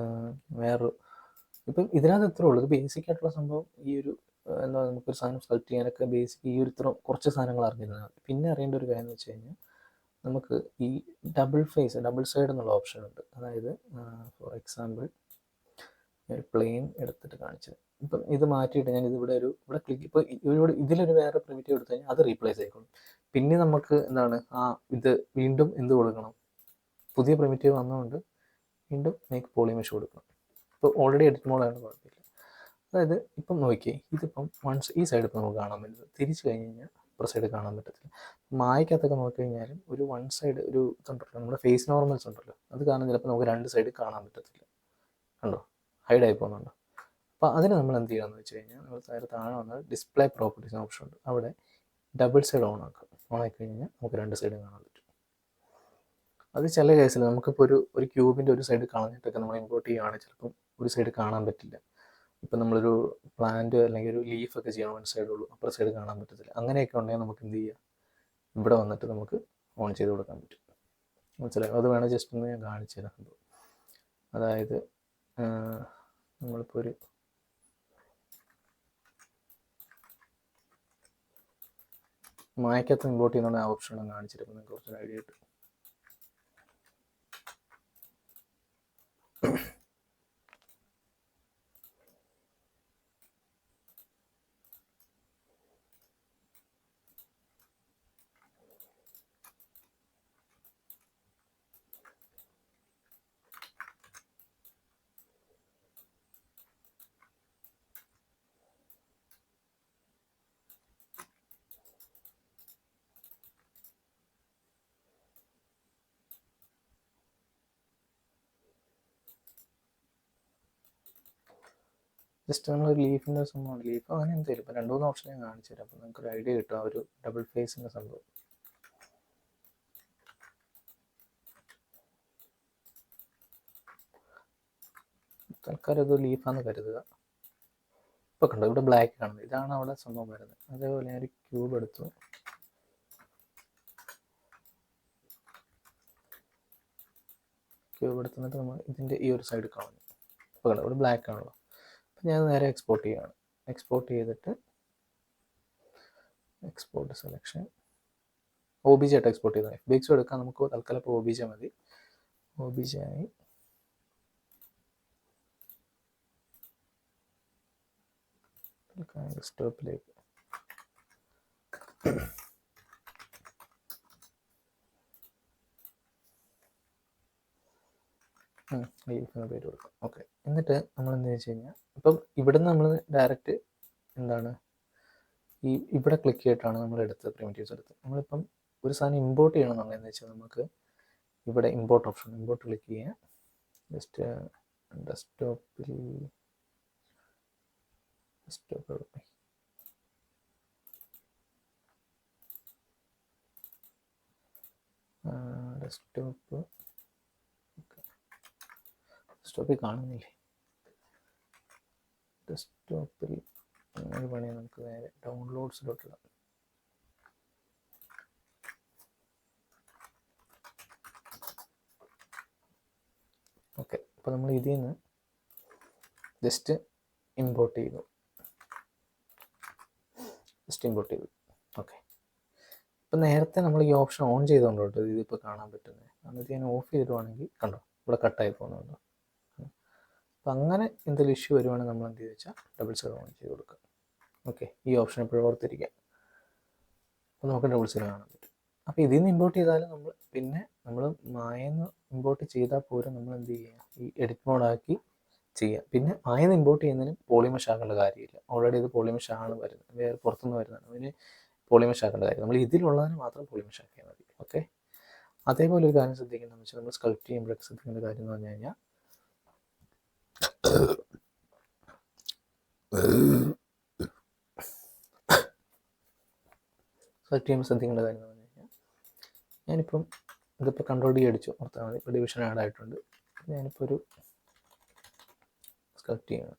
വേറൊരു ഇപ്പം ഇതിനകത്ത് എത്ര ഉള്ളൂ, ഇത് ബേസിക് ആയിട്ടുള്ള സംഭവം. ഈ ഒരു എന്താ നമുക്കൊരു സാധനം സ്കൾപ്റ്റ് ചെയ്യാനൊക്കെ ബേസിക് ഈ ഒരു കുറച്ച് സാധനങ്ങൾ അറിഞ്ഞിരുന്നാൽ മതി. പിന്നെ അറിയേണ്ട ഒരു കാര്യം എന്ന് വെച്ച് കഴിഞ്ഞാൽ നമുക്ക് ഈ ഡബിൾ സൈഡ് എന്നുള്ള ഓപ്ഷൻ ഉണ്ട്. അതായത് ഫോർ എക്സാമ്പിൾ ഒരു പ്ലെയിൻ എടുത്തിട്ട് കാണിച്ചത്, ഇപ്പം ഇത് മാറ്റിയിട്ട് ഞാൻ ഇവിടെ ക്ലിക്ക് ഇപ്പോൾ ഇതിലൊരു വേറെ പ്രിമിറ്റീവ് എടുത്തു കഴിഞ്ഞാൽ അത് റീപ്ലേസ് ആയിക്കോളും. പിന്നെ നമുക്ക് എന്താണ് ഇത് വീണ്ടും എന്ത് കൊടുക്കണം, പുതിയ പ്രിമിറ്റീവ് വന്നതുകൊണ്ട് വീണ്ടും മേക്ക് പോളിമെഷ് കൊടുക്കണം. ഇപ്പോൾ ഓൾറെഡി എഡിറ്റ് മോഡാണ്, കുഴപ്പമില്ല. അതായത് ഇപ്പം നോക്കിയേ, ഇതിപ്പം വൺസ് ഈ സൈഡ് ഇപ്പം നമുക്ക് കാണാൻ പറ്റുന്നത്, തിരിച്ച് കഴിഞ്ഞ് കഴിഞ്ഞാൽ അപ്പുറ സൈഡ് കാണാൻ പറ്റത്തില്ല. മായ്ക്കകത്തൊക്കെ നോക്കി കഴിഞ്ഞാലും ഒരു വൺ സൈഡ് ഒരു ഇതുണ്ടല്ലോ, നമ്മുടെ ഫേസ് നോർമൽസ് ഉണ്ടല്ലോ, അത് കാരണം ചിലപ്പോൾ നമുക്ക് രണ്ട് സൈഡ് കാണാൻ പറ്റത്തില്ല. കണ്ടോ, ഹൈഡായി പോകുന്നുണ്ടോ? അപ്പോൾ അതിന് നമ്മൾ എന്ത് ചെയ്യുകയെന്ന് വെച്ച് കഴിഞ്ഞാൽ, നമ്മൾ താഴെ വന്നാൽ ഡിസ്പ്ലേ പ്രോപ്പർട്ടീസ് ഓപ്ഷൻ ഉണ്ട്, അവിടെ ഡബിൾ സൈഡ് ഓൺ ആക്കുക. ഓൺ ആക്കി കഴിഞ്ഞാൽ നമുക്ക് രണ്ട് സൈഡും കാണാൻ പറ്റും. അത് ചില കേസിൽ നമുക്കിപ്പോൾ ഒരു ക്യൂബിൻ്റെ ഒരു സൈഡ് കളഞ്ഞിട്ടൊക്കെ നമ്മൾ ഇമ്പോർട്ട് ചെയ്യുകയാണെങ്കിൽ ചിലപ്പം ഒരു സൈഡ് കാണാൻ പറ്റില്ല. ഇപ്പം നമ്മളൊരു പ്ലാന്റ് അല്ലെങ്കിൽ ഒരു ലീഫൊക്കെ ചെയ്യണം, വൺ സൈഡുള്ളൂ, അപ്പുറ സൈഡ് കാണാൻ പറ്റത്തില്ല. അങ്ങനെയൊക്കെ ഉണ്ടെങ്കിൽ നമുക്ക് എന്ത് ചെയ്യാം, ഇവിടെ വന്നിട്ട് നമുക്ക് ഓൺ ചെയ്ത് കൊടുക്കാൻ പറ്റും. മനസ്സിലായോ? അത് വേണം ജസ്റ്റ് ഒന്ന് ഞാൻ കാണിച്ചു തരാം. അതായത് നമ്മളിപ്പോൾ ഒരു മായ്ക്കകത്ത് ഇമ്പോർട്ട് ചെയ്യുന്ന ആ ഓപ്ഷൻ ഒന്ന് കാണിച്ചിട്ട് നിങ്ങൾക്ക് കുറച്ചൊരു ഐഡിയ കിട്ടും. ജസ്റ്റ് നമ്മളൊരു ലീഫിൻ്റെ സംഭവം, ലീഫ് അങ്ങനെ എന്തെങ്കിലും ഇപ്പോൾ 2-3 ഓപ്ഷൻ ഞാൻ കാണിച്ചു തരാം. അപ്പോൾ നമുക്കൊരു ഐഡിയ കിട്ടും ആ ഒരു ഡബിൾ ഫേസിൻ്റെ സംഭവം. തൽക്കാലം ഇത് ലീഫാന്ന് കരുതുക. ഇപ്പോൾ കണ്ടോ, ഇവിടെ ബ്ലാക്ക് കാണുന്നത്, ഇതാണ് അവിടെ സംഭവം വരുന്നത്. അതേപോലെ ഞാൻ ഒരു ക്യൂബ് എടുത്തു, എടുത്തിട്ട് നമ്മൾ ഇതിൻ്റെ ഈ ഒരു സൈഡ് കളഞ്ഞു. ഇപ്പോൾ കണ്ടോ, ഇവിടെ ബ്ലാക്ക് ആണല്ലോ. അപ്പം ഞാൻ നേരെ എക്സ്പോർട്ട് ചെയ്യുകയാണ്. എക്സ്പോർട്ട് ചെയ്തിട്ട് എക്സ്പോർട്ട് സെലക്ഷൻ OBJ ആയിട്ട് എക്സ്പോർട്ട് ചെയ്താൽ FBX എടുക്കാൻ നമുക്ക് തൽക്കാലം ഇപ്പോൾ OBJ മതി. OBJ ആയി ഡെസ്ക്ടോപ്പിലേക്ക് ലീഫെന്ന് പേര് കൊടുക്കാം. ഓക്കെ, എന്നിട്ട് നമ്മൾ എന്താ വെച്ച് കഴിഞ്ഞാൽ, ഇപ്പം ഇവിടുന്ന് നമ്മൾ ഡയറക്റ്റ് എന്താണ് ഇവിടെ ക്ലിക്ക് ചെയ്തിട്ടാണ് നമ്മൾ പ്രിമിറ്റീവ്സ് എടുത്തത്. നമ്മളിപ്പം ഒരു സാധനം ഇമ്പോർട്ട് ചെയ്യണമെന്നുണ്ടെന്ന് വെച്ചാൽ നമുക്ക് ഇവിടെ ഇമ്പോർട്ട് ഓപ്ഷൻ, ഇമ്പോർട്ട് ക്ലിക്ക് ചെയ്യാം. ജസ്റ്റ് ഡെസ്ക്ടോപ്പിൽ ഡെസ്ക്ടോപ്പിൽ കാണുന്നില്ലേ? ഡെസ്ക്ടോപ്പിൽ ഒരു പണി നമുക്ക് നേരെ ഡൗൺലോഡ്സിലോട്ടിടാം. ഓക്കെ, അപ്പോൾ നമ്മൾ ഇതിൽ നിന്ന് ജസ്റ്റ് ഇമ്പോർട്ട് ചെയ്തു. ഓക്കെ, ഇപ്പം നേരത്തെ നമ്മൾ ഈ ഓപ്ഷൻ ഓൺ ചെയ്തുകൊണ്ട് കേട്ടോ ഇതിപ്പോൾ കാണാൻ പറ്റുന്നത്. എന്നിട്ട് ഞാൻ ഓഫ് ചെയ്തിടുവാണെങ്കിൽ കണ്ടോ, ഇവിടെ കട്ടായി പോകുന്നുണ്ടോ? അപ്പം അങ്ങനെ എന്തെങ്കിലും ഇഷ്യൂ വരുവാണെങ്കിൽ നമ്മൾ എന്ത് വെച്ചാൽ ഡബിൾ സൈഡ് ഓൺ ചെയ്ത് കൊടുക്കുക. ഓക്കെ, ഈ ഓപ്ഷൻ എപ്പോഴും ഓർത്തിരിക്കുക. അപ്പോൾ നമുക്ക് ഡബിൾ സൈഡ് കാണാൻ പറ്റും. അപ്പോൾ ഇതിൽ നിന്ന് ഇമ്പോർട്ട് ചെയ്താലും നമ്മൾ മായെന്ന് ഇമ്പോർട്ട് ചെയ്താൽ പോലും നമ്മൾ എന്ത് ചെയ്യുക, ഈ എഡിറ്റ് മോഡാക്കി ചെയ്യുക. പിന്നെ മായെന്ന് ഇമ്പോർട്ട് ചെയ്യുന്നതിന് പോളിമെഷ് ആക്കേണ്ട കാര്യമില്ല. ഓൾറെഡി ഇത് പോളിമെഷ് ആണ് വരുന്നത്, വേറെ പുറത്തുനിന്ന് വരുന്നതാണ്. അതിന് പോളിമെഷ് ആക്കേണ്ട കാര്യം, നമ്മൾ ഇതിലുള്ളതിന് മാത്രം പോളിമെഷ് ആക്കിയാൽ മതി. ഓക്കെ, അതേപോലെ ഒരു കാര്യം ശ്രദ്ധിക്കേണ്ടതെന്ന് വെച്ചാൽ, നമ്മൾ സ്കൾപ്റ്റ് ചെയ്യുമ്പോഴൊക്കെ ശ്രദ്ധിക്കേണ്ട കാര്യം എന്ന് പറഞ്ഞു കഴിഞ്ഞാൽ, ശ്രദ്ധിക്കേണ്ട കാര്യം എന്ന് പറഞ്ഞു കഴിഞ്ഞാൽ, ഞാനിപ്പം ഇതിപ്പോൾ കൺട്രോൾ D അടിച്ചു ഓർത്താൽ മതി. ഇപ്പോൾ ഡിവിഷൻ ആഡ് ആയിട്ടുണ്ട്. ഞാനിപ്പോൾ ഒരു സ്കൾപ്റ്റ് ചെയ്യണം.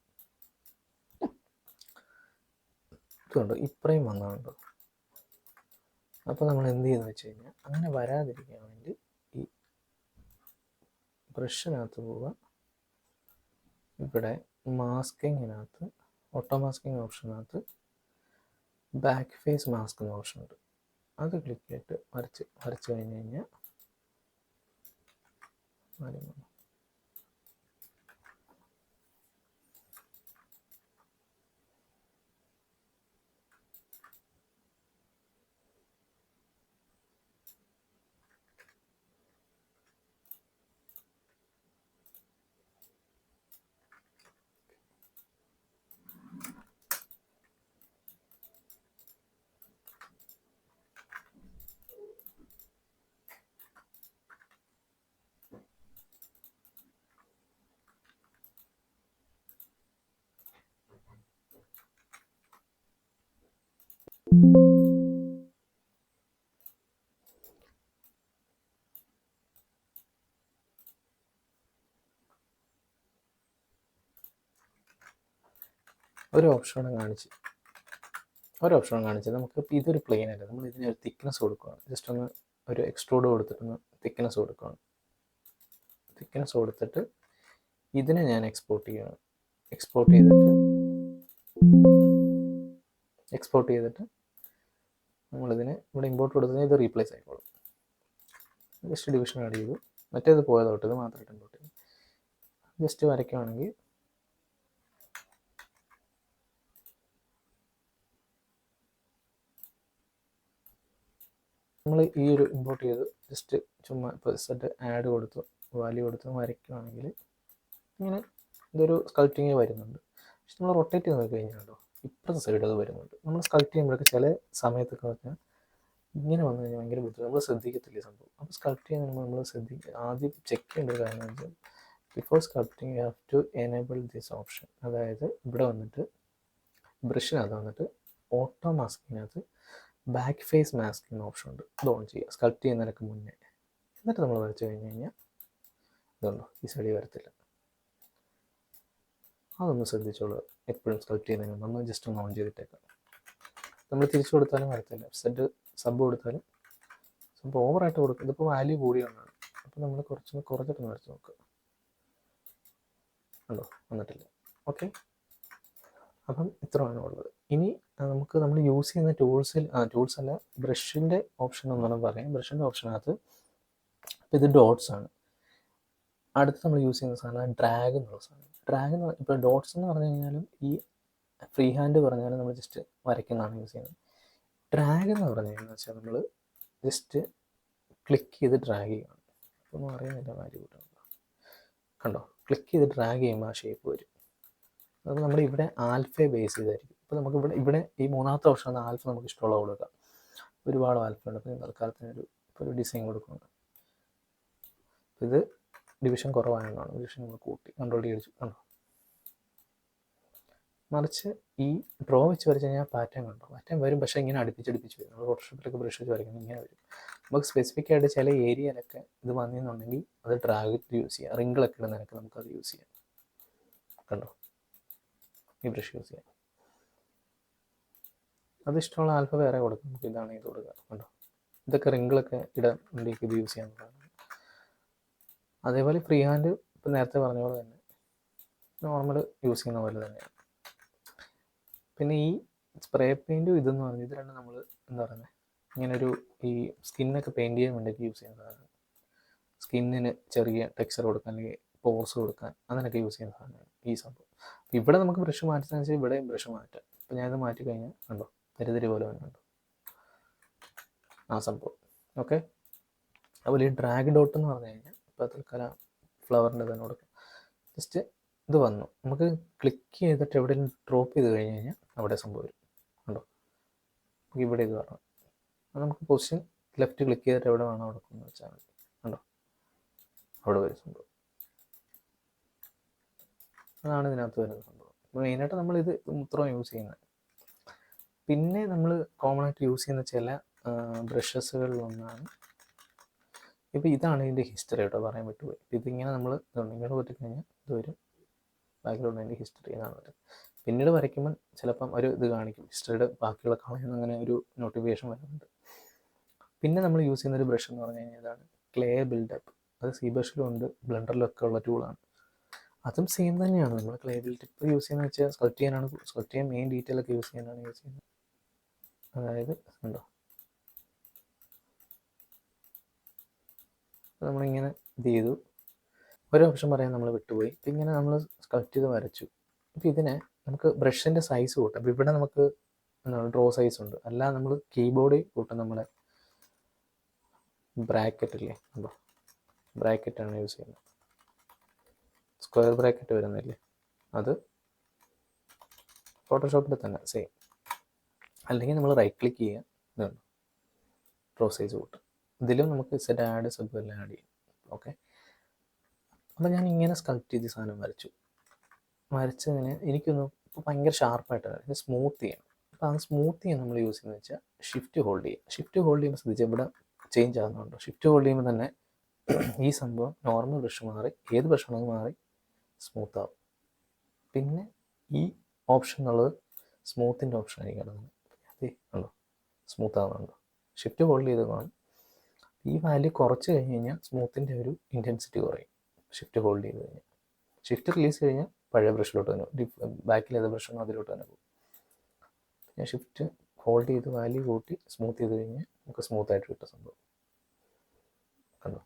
ഇതുണ്ടോ, ഇപ്പറയും വന്നതുണ്ടോ? അപ്പോൾ നമ്മൾ എന്ത് ചെയ്യുന്നത് വെച്ച് കഴിഞ്ഞാൽ, അങ്ങനെ വരാതിരിക്കാൻ വേണ്ടി ഈ ബ്രഷിനകത്ത് പോവുക. ഇവിടെ മാസ്കിങ്ങിനകത്ത് ഓട്ടോ മാസ്കിങ് ഓപ്ഷനകത്ത് ബാക്ക് ഫേസ് മാസ്ക് എന്ന ഓപ്ഷൻ ഉണ്ട്. അത് ക്ലിക്ക് ചെയ്തിട്ട് വരച്ച് കഴിഞ്ഞ് കഴിഞ്ഞാൽ ഒരു ഓപ്ഷനാണ് കാണിച്ചത്. നമുക്ക് ഇതൊരു പ്ലെയിൻ അല്ല, നമ്മൾ ഇതിന് ഒരു തിക്നെസ് കൊടുക്കുകയാണ്. ജസ്റ്റ് ഒന്ന് ഒരു എക്സ്ട്രൂഡ് കൊടുത്തിട്ടൊന്ന് തിക്നെസ് കൊടുക്കുകയാണ്. തിക്നെസ് കൊടുത്തിട്ട് ഇതിനെ ഞാൻ എക്സ്പോർട്ട് ചെയ്യണം. എക്സ്പോർട്ട് ചെയ്തിട്ട് നമ്മളിതിനെ ഇവിടെ ഇമ്പോർട്ട് കൊടുത്തതിന് ഇത് റീപ്ലേസ് ആയിക്കോളും. ജസ്റ്റ് ഡിവിഷൻ ആഡ് ചെയ്തു. മറ്റേത് പോയതോട്ട് ഇത് മാത്രമായിട്ട് ഇമ്പോർട്ട് ചെയ്തു. ജസ്റ്റ് വരയ്ക്കുകയാണെങ്കിൽ നമ്മൾ ഈ ഒരു ഇമ്പോർട്ട് ചെയ്ത് ജസ്റ്റ് ചുമ്മാ ഇപ്പോൾ സെറ്റ് ആഡ് കൊടുത്തു, വാല്യൂ കൊടുത്ത് വരയ്ക്കുകയാണെങ്കിൽ ഇങ്ങനെ ഇതൊരു സ്കൾപ്റ്റിങ് വരുന്നുണ്ട്. പക്ഷെ നമ്മൾ റൊട്ടേറ്റ് ചെയ്ത് നോക്കി കഴിഞ്ഞാൽ ഇപ്പുറത്തെ സൈഡ് അത് വരുന്നുണ്ട്. നമ്മൾ സ്കൾപ്റ്റ് ചെയ്യുമ്പോഴൊക്കെ ചില സമയത്തൊക്കെ പറഞ്ഞാൽ ഇങ്ങനെ വന്നു കഴിഞ്ഞാൽ ഭയങ്കര ബുദ്ധിമുട്ട്, നമ്മൾ ശ്രദ്ധിക്കത്തില്ല സംഭവം. അപ്പോൾ സ്കൾപ്റ്റ് ചെയ്യുമ്പോൾ നമ്മൾ ആദ്യം ചെക്ക് ചെയ്യേണ്ട ഒരു കാര്യം എന്ന് വെച്ചാൽ before sculpting you have to enable this option. അതായത് ഇവിടെ വന്നിട്ട് ബ്രഷിനകത്ത് വന്നിട്ട് ഓട്ടോ മാസ്കിനകത്ത് ബാക്ക് ഫേസ് മാസ്ക് എന്ന ഓപ്ഷൻ ഉണ്ട്. അത് ഓൺ ചെയ്യുക സ്കൾപ്റ്റ് ചെയ്യുന്നതിനൊക്കെ മുന്നേ. എന്നിട്ട് നമ്മൾ വരച്ച് കഴിഞ്ഞ് കഴിഞ്ഞാൽ ഇതുണ്ടോ ഈ സൈഡിൽ വരത്തില്ല. അതൊന്ന് ശ്രദ്ധിച്ചോളൂ. എപ്പോഴും സ്കൾപ്റ്റ് ചെയ്യുന്നതിന് നമ്മൾ ജസ്റ്റ് ഒന്ന് ഓൺ ചെയ്തിട്ടേക്കാം. നമ്മൾ തിരിച്ചു കൊടുത്താലും വരത്തില്ല. സബ് കൊടുത്താലും സബ് ഓവറായിട്ട് കൊടുക്കും. ഇതിപ്പോൾ വാല്യൂ കൂടിയുള്ളതാണ്. അപ്പോൾ നമ്മൾ കുറച്ചിട്ടൊന്ന് വരച്ച് നോക്കുക. ഉണ്ടോ? വന്നിട്ടില്ല. ഓക്കെ, അപ്പം ഇത്രയാണ് ഉള്ളത്. ഇനി നമുക്ക് നമ്മൾ യൂസ് ചെയ്യുന്ന ടൂൾസ് അല്ല, ബ്രഷിൻ്റെ ഓപ്ഷൻ ഒന്നും പറയാം. ബ്രഷിൻ്റെ ഓപ്ഷനകത്ത് ഇപ്പോൾ ഇത് ഡോട്ട്സ് ആണ്. അടുത്ത് നമ്മൾ യൂസ് ചെയ്യുന്ന സാധനം ഡ്രാഗ് എന്നുള്ള സാധനം. ഇപ്പോൾ ഡോട്ട്സ് എന്ന് പറഞ്ഞു കഴിഞ്ഞാലും ഈ ഫ്രീ ഹാൻഡ് പറഞ്ഞാലും നമ്മൾ ജസ്റ്റ് വരയ്ക്കുന്നതാണ് യൂസ് ചെയ്യുന്നത്. ഡ്രാഗ് എന്ന് പറഞ്ഞു കഴിഞ്ഞാൽ വെച്ചാൽ നമ്മൾ ജസ്റ്റ് ക്ലിക്ക് ചെയ്ത് ഡ്രാഗ് ചെയ്യണം. ഒന്നും അറിയുന്നില്ല വാല്യൂ കൂട്ടുന്നുണ്ടോ? കണ്ടോ, ക്ലിക്ക് ചെയ്ത് ഡ്രാഗ് ചെയ്യുമ്പോൾ ആ ഷേപ്പ് വരും. അത് നമ്മൾ ഇവിടെ ആൽഫയെ ബേസ് ചെയ്തായിരിക്കും. ഇപ്പോൾ നമുക്ക് ഇവിടെ ഈ മൂന്നാമത്തെ ഓപ്ഷൻ ആൽഫ നമുക്ക് ഇഷ്ടമുള്ള കൊടുക്കാം. ഒരുപാട് ആൽഫ ഉണ്ട്. അപ്പോൾ തൽക്കാലത്തിന് ഒരു ഡിസൈൻ കൊടുക്കുന്നുണ്ട്. ഇത് ഡിവിഷൻ കുറവായതുകൊണ്ടാണ്. ഡിവിഷൻ നമ്മൾ കൂട്ടി കൺട്രോൾ അടിച്ചു. കണ്ടോ, മറിച്ച് ഈ ഡ്രോ വെച്ച് വരച്ച് കഴിഞ്ഞാൽ പാറ്റേൺ കണ്ടോ, പാറ്റേൺ വരും. പക്ഷേ ഇങ്ങനെ അടുപ്പിച്ച് വരും. നമ്മൾ ഫോട്ടോഷോപ്പിലൊക്കെ ബ്രഷ് വെച്ച് വരയ്ക്കുന്നത് ഇങ്ങനെ വരും. നമുക്ക് സ്പെസിഫിക് ആയിട്ട് ചില ഏരിയയിലൊക്കെ ഇത് വന്നിരുന്നുണ്ടെങ്കിൽ അത് ഡ്രാഗ് യൂസ് ചെയ്യാം. റിങ്കിളൊക്കെ ഇടുന്നതിനൊക്കെ നമുക്കത് യൂസ് ചെയ്യാം. കണ്ടോ, ഈ ബ്രഷ് യൂസ് ചെയ്യാം. അത് ഇഷ്ടമുള്ള ആൽഫ വേറെ കൊടുക്കാം. നമുക്ക് ഇതാണ് ഇത് കൊടുക്കുക. കണ്ടോ, ഇതൊക്കെ റിങ്കിളൊക്കെ ഇടാൻ വേണ്ടിയൊക്കെ ഇത് യൂസ് ചെയ്യാവുന്നതാണ്. അതേപോലെ ഫ്രീ ഹാൻഡ് ഇപ്പം നേരത്തെ പറഞ്ഞ പോലെ തന്നെ നോർമൽ യൂസ് ചെയ്യുന്ന പോലെ തന്നെയാണ്. പിന്നെ ഈ സ്പ്രേ പെയിൻറ്റും ഇതെന്ന് പറഞ്ഞാൽ ഇത് രണ്ടും നമ്മൾ എന്താ പറയുന്നത്, ഇങ്ങനൊരു ഈ സ്കിന്നൊക്കെ പെയിൻറ്റ് ചെയ്യാൻ വേണ്ടിയിട്ട് യൂസ് ചെയ്യുന്ന സാധനമാണ്. സ്കിന്നിന് ചെറിയ ടെക്സ്ചർ കൊടുക്കാൻ അല്ലെങ്കിൽ പോർസ് കൊടുക്കാൻ അതിനൊക്കെ യൂസ് ചെയ്യുന്ന സാധനമാണ് ഈ സംഭവം. ഇവിടെ നമുക്ക് ബ്രഷ് മാറ്റുന്നതെന്ന് വെച്ചാൽ ഇവിടെയും ബ്രഷ് മാറ്റാം. അപ്പോൾ ഞാനിത് മാറ്റി കഴിഞ്ഞാൽ കണ്ടോ തരിതരി പോലെ വന്നുണ്ടോ ആ സംഭവം. ഓക്കെ, അതുപോലെ ഈ ഡ്രാഗ് ഡോട്ട് എന്ന് പറഞ്ഞു കഴിഞ്ഞാൽ ഇപ്പോൾ തൽക്കാലം ഫ്ലവറിൻ്റെ തന്നെ കൊടുക്കാം. ജസ്റ്റ് ഇത് വന്നു, നമുക്ക് ക്ലിക്ക് ചെയ്തിട്ട് എവിടെയെങ്കിലും ഡ്രോപ്പ് ചെയ്ത് കഴിഞ്ഞ് കഴിഞ്ഞാൽ അവിടെ സംഭവം വരും. കണ്ടോ, നമുക്ക് ഇവിടെ ഇത് പറഞ്ഞു. അത് നമുക്ക് പൊസിഷൻ ലെഫ്റ്റ് ക്ലിക്ക് ചെയ്തിട്ട് എവിടെ വേണോ അവിടെ കൊണ്ടു വെച്ചാൽ മതി. കണ്ടോ, അവിടെ വരും സംഭവം. അതാണ് ഇതിനകത്ത് വരുന്ന സംഭവം. മെയിനായിട്ട് നമ്മളിത് ഇത്രയും യൂസ് ചെയ്യുന്നത്. പിന്നെ നമ്മൾ കോമൺ ആയിട്ട് യൂസ് ചെയ്യുന്ന ചില ബ്രഷസുകളിലൊന്നാണ് ഇപ്പോൾ ഇതാണ് ഇതിൻ്റെ ഹിസ്റ്ററി കേട്ടോ, പറയാൻ വിട്ടുപോയി. ഇതിങ്ങനെ നമ്മൾ ഇങ്ങനെ പറ്റിക്കഴിഞ്ഞാൽ ഇത് വരും. ബാക്ക്ഗ്രൗണ്ട് അതിൻ്റെ ഹിസ്റ്ററി എന്നാണ് പറയുന്നത്. പിന്നീട് വരയ്ക്കുമ്പോൾ ചിലപ്പം ഒരു ഇത് കാണിക്കും, ഹിസ്റ്ററിയുടെ ബാക്കിയുള്ള കളയുന്ന അങ്ങനെ ഒരു നോട്ടിഫിക്കേഷൻ വരുന്നുണ്ട്. പിന്നെ നമ്മൾ യൂസ് ചെയ്യുന്ന ഒരു ബ്രഷ് എന്ന് പറഞ്ഞു കഴിഞ്ഞാൽ ഇതാണ് ക്ലേ ബിൽഡപ്പ്. അത് സി ബ്രഷിലും ഉണ്ട്, ബ്ലെൻഡറിലൊക്കെ ഉള്ള ടൂളാണ്. അതും സെയിം തന്നെയാണ്. നമ്മൾ ക്ലേ ബിൽഡപ്പ് യൂസ് ചെയ്യുന്നത് വെച്ചാൽ സ്കൾപ്റ്റ് ചെയ്യാൻ മെയിൻ ഡീറ്റെയിൽ ഒക്കെ യൂസ് ചെയ്യാനാണ് യൂസ് ചെയ്യുന്നത്. അതായത് ഉണ്ടോ, നമ്മളിങ്ങനെ ഇത് ചെയ്തു. ഒരു ഓപ്ഷൻ പറയാൻ നമ്മൾ വിട്ടുപോയി. ഇപ്പം ഇങ്ങനെ നമ്മൾ സ്കൾപ്റ്റ് ചെയ്ത് വരച്ചു. അപ്പോൾ ഇതിനെ നമുക്ക് ബ്രഷിൻ്റെ സൈസ് കൂട്ടാം. അപ്പോൾ ഇവിടെ നമുക്ക് ഡ്രോ സൈസ് ഉണ്ട്. അല്ല നമ്മൾ കീബോർഡിൽ കൂട്ടാം. നമ്മളെ ബ്രാക്കറ്റ് ഇല്ലേ, അപ്പോൾ ബ്രാക്കറ്റാണ് യൂസ് ചെയ്യുന്നത്. സ്ക്വയർ ബ്രാക്കറ്റ് വരുന്നില്ലേ, അത് ഫോട്ടോഷോപ്പിൽ തന്നെ സെയിം. അല്ലെങ്കിൽ നമ്മൾ റൈറ്റ് ക്ലിക്ക് ചെയ്യുക, ഇതുണ്ട് ഡ്രോ സൈസ് കൂട്ടും. ഇതിലും നമുക്ക് സെറ്റ് ആഡ് സബ് എല്ലാം ആഡ് ചെയ്യും. ഓക്കെ, അപ്പോൾ ഞാൻ ഇങ്ങനെ സ്കൾപ്റ്റ് ചെയ്ത് സാധനം വരച്ചതിന് എനിക്കൊന്ന് ഇപ്പോൾ ഭയങ്കര ഷാർപ്പായിട്ട് സ്മൂത്ത് ചെയ്യണം. അപ്പോൾ അത് സ്മൂത്ത് ചെയ്യാൻ നമ്മൾ യൂസ് ചെയ്യുന്നത് വെച്ചാൽ ഷിഫ്റ്റ് ഹോൾഡ് ചെയ്യുക. ഷിഫ്റ്റ് ഹോൾഡ് ചെയ്യുമ്പോൾ ശ്രദ്ധിച്ചാൽ ഇവിടെ ചേഞ്ച് ആകുന്നുണ്ടോ? ഷിഫ്റ്റ് ഹോൾഡ് ചെയ്യുമ്പോൾ തന്നെ ഈ സംഭവം നോർമൽ ബ്രഷ് മാറി ഏത് ബ്രഷാണെങ്കിൽ മാറി സ്മൂത്ത് ആവും. പിന്നെ ഈ ഓപ്ഷൻ എന്നുള്ളത് സ്മൂത്തിൻ്റെ ഓപ്ഷൻ ആയിരിക്കും കിടക്കുന്നത്. അതെ ഉണ്ടോ, സ്മൂത്ത് ആവുന്നുണ്ടോ? ഷിഫ്റ്റ് ഹോൾഡ് ചെയ്ത് കാണും. ഈ വാല്യൂ കുറച്ച് കഴിഞ്ഞ് കഴിഞ്ഞാൽ സ്മൂത്തിൻ്റെ ഒരു ഇൻറ്റൻസിറ്റി കുറയും. ഷിഫ്റ്റ് ഹോൾഡ് ചെയ്ത് കഴിഞ്ഞാൽ ഷിഫ്റ്റ് റിലീസ് കഴിഞ്ഞാൽ പഴയ ബ്രഷിലോട്ട് തന്നെ ബാക്കിൽ ഏത് ബ്രഷാണോ അതിലോട്ട് തന്നെ പോകും. ഞാൻ ഷിഫ്റ്റ് ഹോൾഡ് ചെയ്ത് വാല്യൂ കൂട്ടി സ്മൂത്ത് ചെയ്ത് കഴിഞ്ഞാൽ നമുക്ക് സ്മൂത്തായിട്ട് കിട്ടും സംഭവം. കണ്ടോ?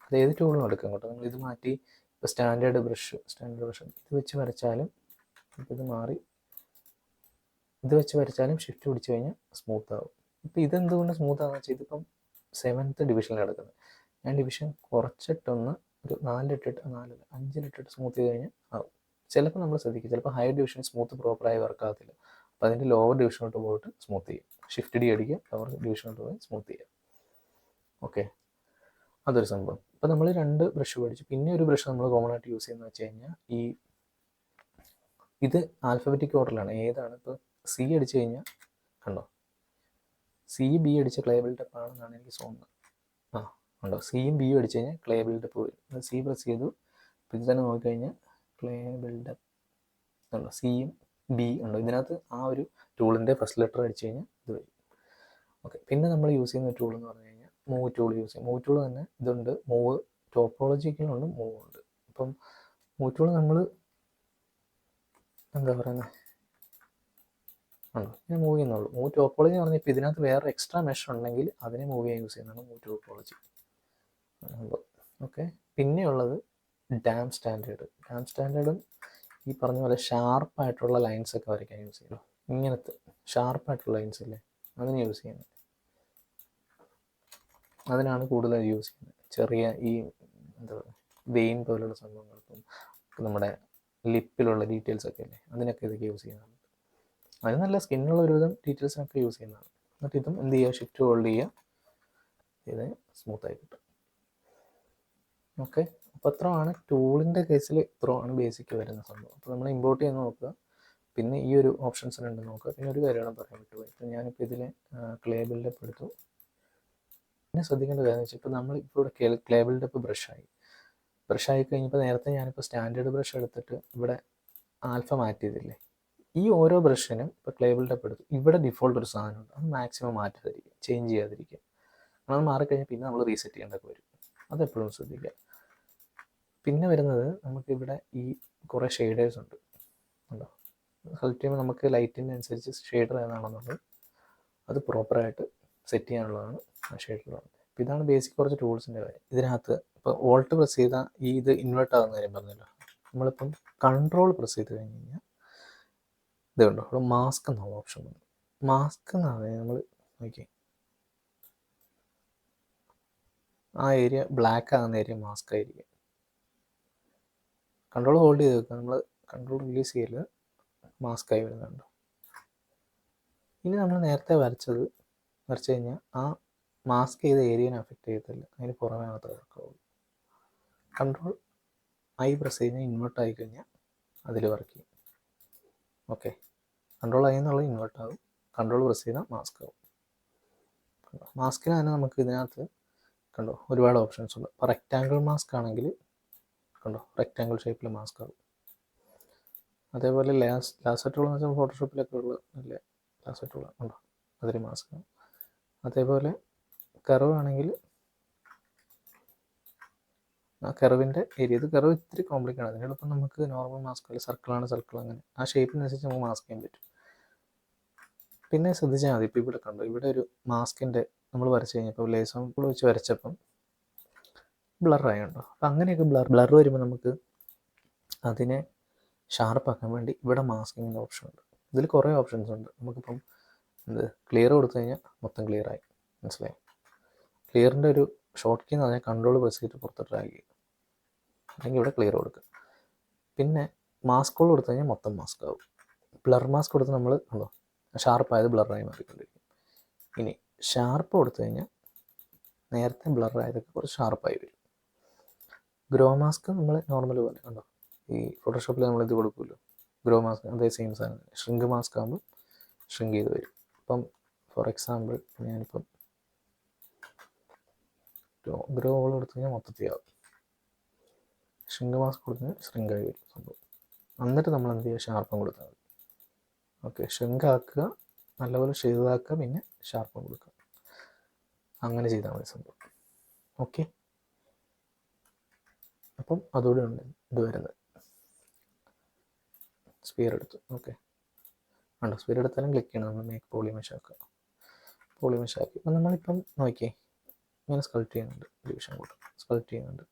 അത് ഏത് ടൂളും എടുക്കാം കേട്ടോ. നമ്മൾ ഇത് മാറ്റി ഇപ്പോൾ സ്റ്റാൻഡേർഡ് ബ്രഷ് ഇത് വെച്ച് വരച്ചാലും ഇത് മാറി ഇത് വെച്ച് വരച്ചാലും ഷിഫ്റ്റ് പിടിച്ച് കഴിഞ്ഞാൽ സ്മൂത്ത് ആവും. ഇപ്പോൾ ഇതെന്തുകൊണ്ട് സ്മൂത്ത് ആണെന്ന് വെച്ചാൽ ഇതിപ്പം 7th ഡിവിഷനിൽ കിടക്കുന്നത്. ഞാൻ ഡിവിഷൻ കുറച്ചിട്ടൊന്ന് ഒരു 5 സ്മൂത്ത് ചെയ്ത് കഴിഞ്ഞാൽ ആവും. ചിലപ്പോൾ നമ്മൾ ശ്രദ്ധിക്കും, ചിലപ്പോൾ ഹയർ ഡിവിഷൻ സ്മൂത്ത് പ്രോപ്പറായി വർക്കാകത്തില്ല. അപ്പോൾ അതിൻ്റെ ലോവർ ഡിവിഷനോട്ട് പോയിട്ട് സ്മൂത്ത് ചെയ്യും. ഷിഫ്റ്റ് ഡി അടിക്കുക, ലോവർ ഡിവിഷനോട്ട് പോയി സ്മൂത്ത് ചെയ്യുക. ഓക്കെ, അതൊരു സംഭവം. ഇപ്പോൾ നമ്മൾ 2 ബ്രഷ് പഠിച്ചു. പിന്നെ ഒരു ബ്രഷ് നമ്മൾ കോമൺ ആയിട്ട് യൂസ് ചെയ്യുന്നത് വെച്ച് കഴിഞ്ഞാൽ ഇത് ആൽഫബറ്റിക് ഓർഡറിലാണ്. ഏതാണ് ഇപ്പോൾ സി അടിച്ചു കഴിഞ്ഞാൽ കണ്ടോ, സി ബി അടിച്ച ക്ലേ ബിൽഡപ്പ് ആണെന്നാണ് എനിക്ക് തോന്നുന്നത്. ഉണ്ടോ, സിയും ബിയും അടിച്ചു കഴിഞ്ഞാൽ ക്ലേ ബിൽഡപ്പ് വരും. സി പ്രസ് ചെയ്തു, ഇത് തന്നെ നോക്കിക്കഴിഞ്ഞാൽ ക്ലേ ബിൽഡപ്പ് ഉണ്ടോ, സിയും ബി ഉണ്ടോ. ഇതിനകത്ത് ആ ഒരു ടൂളിൻ്റെ ഫസ്റ്റ് ലെറ്റർ അടിച്ചു കഴിഞ്ഞാൽ ഇത് വരും. ഓക്കെ, പിന്നെ നമ്മൾ യൂസ് ചെയ്യുന്ന ടൂൾ എന്ന് പറഞ്ഞു കഴിഞ്ഞാൽ മൂവ് ടൂൾ യൂസ് ചെയ്യും. മൂവ് ടൂൾ തന്നെ ഇതുണ്ട്, മൂവ് ടോപ്പോളജിക്കലുണ്ട്, മൂവ് ഉണ്ട്. അപ്പം മൂവ് ടൂൾ നമ്മൾ എന്താ പറയുന്നത് ആണോ, ഞാൻ മൂവ് ചെയ്യുന്നുള്ളൂ. മൂവ് ടോപ്പോളജി എന്ന് പറഞ്ഞാൽ ഇപ്പോൾ ഇതിനകത്ത് വേറെ എക്സ്ട്രാ മെഷർ ഉണ്ടെങ്കിൽ അതിനെ മൂവ് ചെയ്യാൻ യൂസ് ചെയ്യുന്നതാണ് മൂവ് ടോപ്പോളജി. ഓക്കെ, പിന്നെയുള്ളത് ഡാം സ്റ്റാൻഡേർഡ്. ഡാം സ്റ്റാൻഡേർഡും ഈ പറഞ്ഞ പോലെ ഷാർപ്പായിട്ടുള്ള ലൈൻസ് ഒക്കെ വരയ്ക്കാൻ യൂസ് ചെയ്യുമല്ലോ. ഇങ്ങനത്തെ ഷാർപ്പായിട്ടുള്ള ലൈൻസ് ഇല്ലേ, അതിന് യൂസ് ചെയ്യുന്നത്. അതിനാണ് കൂടുതൽ യൂസ് ചെയ്യുന്നത്. ചെറിയ ഈ എന്താ പറയുക വെയിൻ പോലുള്ള സംഭവങ്ങൾക്കും നമ്മുടെ ലിപ്പിലുള്ള ഡീറ്റെയിൽസ് ഒക്കെ അല്ലേ, അതിനൊക്കെ ഇതൊക്കെ യൂസ് ചെയ്യുന്നുണ്ട്. അത് നല്ല സ്കിന്നുള്ള ഒരുവിധം ഡീറ്റെയിൽസിനൊക്കെ യൂസ് ചെയ്യുന്നതാണ്. എന്നിട്ട് ഇതും എന്ത് ചെയ്യുക, ഷിഫ്റ്റ് ഹോൾഡ് ചെയ്യുക, ഇത് സ്മൂത്തായി കിട്ടും. ഓക്കെ, അപ്പോൾ അത്രയാണ് ടൂളിൻ്റെ കേസിൽ, ഇത്രയാണ് ബേസിക് വരുന്ന സംഭവം. അപ്പോൾ നമ്മൾ ഇമ്പോർട്ട് ചെയ്ത് നോക്കുക. പിന്നെ ഈ ഒരു ഓപ്ഷൻസ് ഉണ്ട് നോക്കുക. പിന്നെ ഒരു കാര്യമാണ് പറയാൻ വിട്ടുപോയി. ഇപ്പോൾ ഞാനിപ്പോൾ ഇതിൽ ക്ലേ ബിൽഡപ്പ് എടുത്തു. പിന്നെ ശ്രദ്ധിക്കേണ്ട കാര്യം വെച്ചാൽ ഇപ്പോൾ നമ്മൾ ഇപ്പോൾ ഇവിടെ ക്ലേ ബിൽഡപ്പ് ബ്രഷായി കഴിഞ്ഞപ്പോൾ നേരത്തെ ഞാനിപ്പോൾ സ്റ്റാൻഡേർഡ് ബ്രഷ് എടുത്തിട്ട് ഇവിടെ ആൽഫ മാറ്റിയതില്ലേ, ഈ ഓരോ ബ്രഷിനും ഇപ്പോൾ ക്ലേ ബിൽഡപ്പ് എടുത്തു, ഇവിടെ ഡിഫോൾട്ട് ഒരു സാധനമുണ്ട്, അത് മാക്സിമം മാറ്റാതിരിക്കുക, ചേഞ്ച് ചെയ്യാതിരിക്കുക. അത് മാറിക്കഴിഞ്ഞാൽ പിന്നെ നമ്മൾ റീസെറ്റ് ചെയ്യേണ്ടതൊക്കെ വരും. അതെപ്പോഴും ശ്രദ്ധിക്കുക. പിന്നെ വരുന്നത് നമുക്കിവിടെ ഈ കുറേ ഷെയ്ഡേഴ്സ് ഉണ്ട് ഉണ്ടോ. സെലക്ട് ചെയ്യുമ്പോൾ നമുക്ക് ലൈറ്റിൻ്റെ അനുസരിച്ച് ഷെയ്ഡർ ഏതാണെന്നുള്ളത് അത് പ്രോപ്പറായിട്ട് സെറ്റ് ചെയ്യാനുള്ളതാണ് ആ ഷെയ്ഡർ. അപ്പോൾ ഇതാണ് ബേസിക് കുറച്ച് ടൂൾസിൻ്റെ കാര്യം. ഇതിനകത്ത് ഇപ്പോൾ ഓൾട്ട് പ്രസ് ചെയ്താൽ ഈ ഇത് ഇൻവേർട്ട് ആകുന്ന കാര്യം പറഞ്ഞല്ലോ. നമ്മളിപ്പം കൺട്രോൾ പ്രസ് ചെയ്ത് കഴിഞ്ഞ് കഴിഞ്ഞാൽ ഇത് കണ്ടോ, ഇവിടെ മാസ്ക് എന്നുള്ള ഓപ്ഷൻ വന്നു. മാസ്ക് എന്ന് പറഞ്ഞാൽ നമ്മൾ നോക്കി ആ ഏരിയ ബ്ലാക്ക് ആകുന്ന ഏരിയ മാസ്ക് ആയിരിക്കും. കൺട്രോൾ ഹോൾഡ് ചെയ്ത് വെക്കുക, നമ്മൾ കൺട്രോൾ റിലീസ് ചെയ്യൽ മാസ്കായി വരുന്നുണ്ട്. ഇനി നമ്മൾ നേരത്തെ വരച്ച് കഴിഞ്ഞാൽ ആ മാസ്ക് ചെയ്ത ഏരിയനെ അഫക്റ്റ് ചെയ്യത്തില്ല, അതിന് പുറമേ മാത്രമേ വർക്കാവുള്ളൂ. കൺട്രോൾ ഐ പ്രസ് കഴിഞ്ഞാൽ ഇൻവേർട്ട് ആയി കഴിഞ്ഞാൽ അതിൽ വർക്ക് ചെയ്യും. ഓക്കെ, കൺട്രോൾ ഐ എന്നുള്ളത് ഇൻവേർട്ട് ആകും, കൺട്രോൾ പ്രസ് ചെയ്താൽ മാസ്ക് ആവും. മാസ്കിന് തന്നെ നമുക്ക് ഇതിനകത്ത് കണ്ടോ ഒരുപാട് ഓപ്ഷൻസ് ഉണ്ട്. ഇപ്പോൾ റെക്റ്റാങ്കിൾ മാസ്ക് ആണെങ്കിൽ കണ്ടോ റെക്റ്റാങ്കിൾ ഷേപ്പിൽ മാസ്ക് ആവും. അതേപോലെ ലാസർ ടൂൾ എന്ന് വെച്ചാൽ ഫോട്ടോഷോപ്പിലൊക്കെ ഉള്ള നല്ല ലാസർ ടൂൾ ഉണ്ടോ, അതൊരു മാസ്ക് ആവും. അതേപോലെ കർവ് ആണെങ്കിൽ ആ കർവിൻ്റെ ഏരിയ, ഇത് കർവ് ഇത്തിരി കോംപ്ലിക്കേറ്റ് ആണ്. അതിനോടൊപ്പം നമുക്ക് നോർമൽ മാസ്ക് അല്ല, സർക്കിളാണ് സർക്കിൾ, അങ്ങനെ ആ ഷേപ്പിനനുസരിച്ച് നമുക്ക് മാസ്ക് ചെയ്യാൻ പറ്റും. പിന്നെ ശ്രദ്ധിച്ചാൽ മതി, ഇപ്പോൾ ഇവിടെ കണ്ടോ, ഇവിടെ ഒരു മാസ്കിൻ്റെ നമ്മൾ വരച്ച് കഴിഞ്ഞപ്പോൾ ലേസം വെച്ച് വരച്ചപ്പം ബ്ലറായുണ്ടോ. അപ്പം അങ്ങനെയൊക്കെ ബ്ലർ വരുമ്പോൾ നമുക്ക് അതിനെ ഷാർപ്പാക്കാൻ വേണ്ടി ഇവിടെ മാസ്കിങ്ങിൻ്റെ ഓപ്ഷൻ ഉണ്ട്. ഇതിൽ കുറേ ഓപ്ഷൻസ് ഉണ്ട്. നമുക്കിപ്പം ക്ലിയർ കൊടുത്തു കഴിഞ്ഞാൽ മൊത്തം ക്ലിയറായി, മനസ്സിലായി. ക്ലിയറിൻ്റെ ഒരു ഷോർട്ട് കീ എന്ന് പറഞ്ഞാൽ കൺട്രോൾ പ്രസ് ചെയ്തിട്ട് പുറത്ത് ഡ്രാഗ് ചെയ്യും, അല്ലെങ്കിൽ ഇവിടെ ക്ലിയർ കൊടുക്കുക. പിന്നെ മാസ്ക് കൊടുത്തു കഴിഞ്ഞാൽ മൊത്തം മാസ്ക് ആവും. ബ്ലർ മാസ്ക് കൊടുത്ത് നമ്മൾ ഉണ്ടോ ഷാർപ്പായത് ബ്ലറായി മാറിക്കൊണ്ടിരിക്കും. ഇനി ഷാർപ്പ് കൊടുത്തു കഴിഞ്ഞാൽ നേരത്തെ ബ്ലറായതൊക്കെ കുറച്ച് ഷാർപ്പായി വരും. ഗ്രോ മാസ്ക് നമ്മൾ നോർമൽ പോലെ കണ്ടോ, ഈ ഫോട്ടോഷോപ്പിൽ നമ്മൾ ഇത് കൊടുക്കുമല്ലോ ഗ്രോ മാസ്ക്, അതേ സെയിം സാധനം. ഷ്രിങ്ക് മാസ്ക് ആകുമ്പോൾ ഷ്രിങ്ക് ചെയ്ത് വരും. ഇപ്പം ഫോർ എക്സാമ്പിൾ ഞാനിപ്പം ഗ്രോ ഓൾ കൊടുത്തു കഴിഞ്ഞാൽ മൊത്തത്തിലാവും. ഷ്രിങ്ക് മാസ്ക് കൊടുത്ത് ഷ്രിങ്കായി വരും സംഭവം. എന്നിട്ട് നമ്മൾ എന്ത് ചെയ്യുക, ഷാർപ്പം കൊടുത്താൽ മതി. ഓക്കെ, ഷ്രിങ്ക് ആക്കുക, നല്ലപോലെ ഷെയ്താക്കുക, പിന്നെ ഷാർപ്പം കൊടുക്കുക. അങ്ങനെ ചെയ്താൽ മതി സംഭവം. ഓക്കെ, അപ്പം അതുകൂടെ ഉണ്ട് ഇത് വരുന്നത്. സ്പിയർ എടുത്തു. ഓക്കെ, ഉണ്ടോ? സ്പിയർ എടുത്താലും ക്ലിക്ക് ചെയ്യണം നമ്മൾ മേക്ക് പോളിമെഷ് ആക്കുക. പോളിമെഷ് ആക്കി അപ്പം നമ്മളിപ്പം നോക്കിയേ ഇങ്ങനെ സ്കൾപ്റ്റ് ചെയ്യുന്നുണ്ട്, ഡിവിഷൻ കൂട്ടും സ്കൾപ്റ്റ് ചെയ്യുന്നുണ്ട്.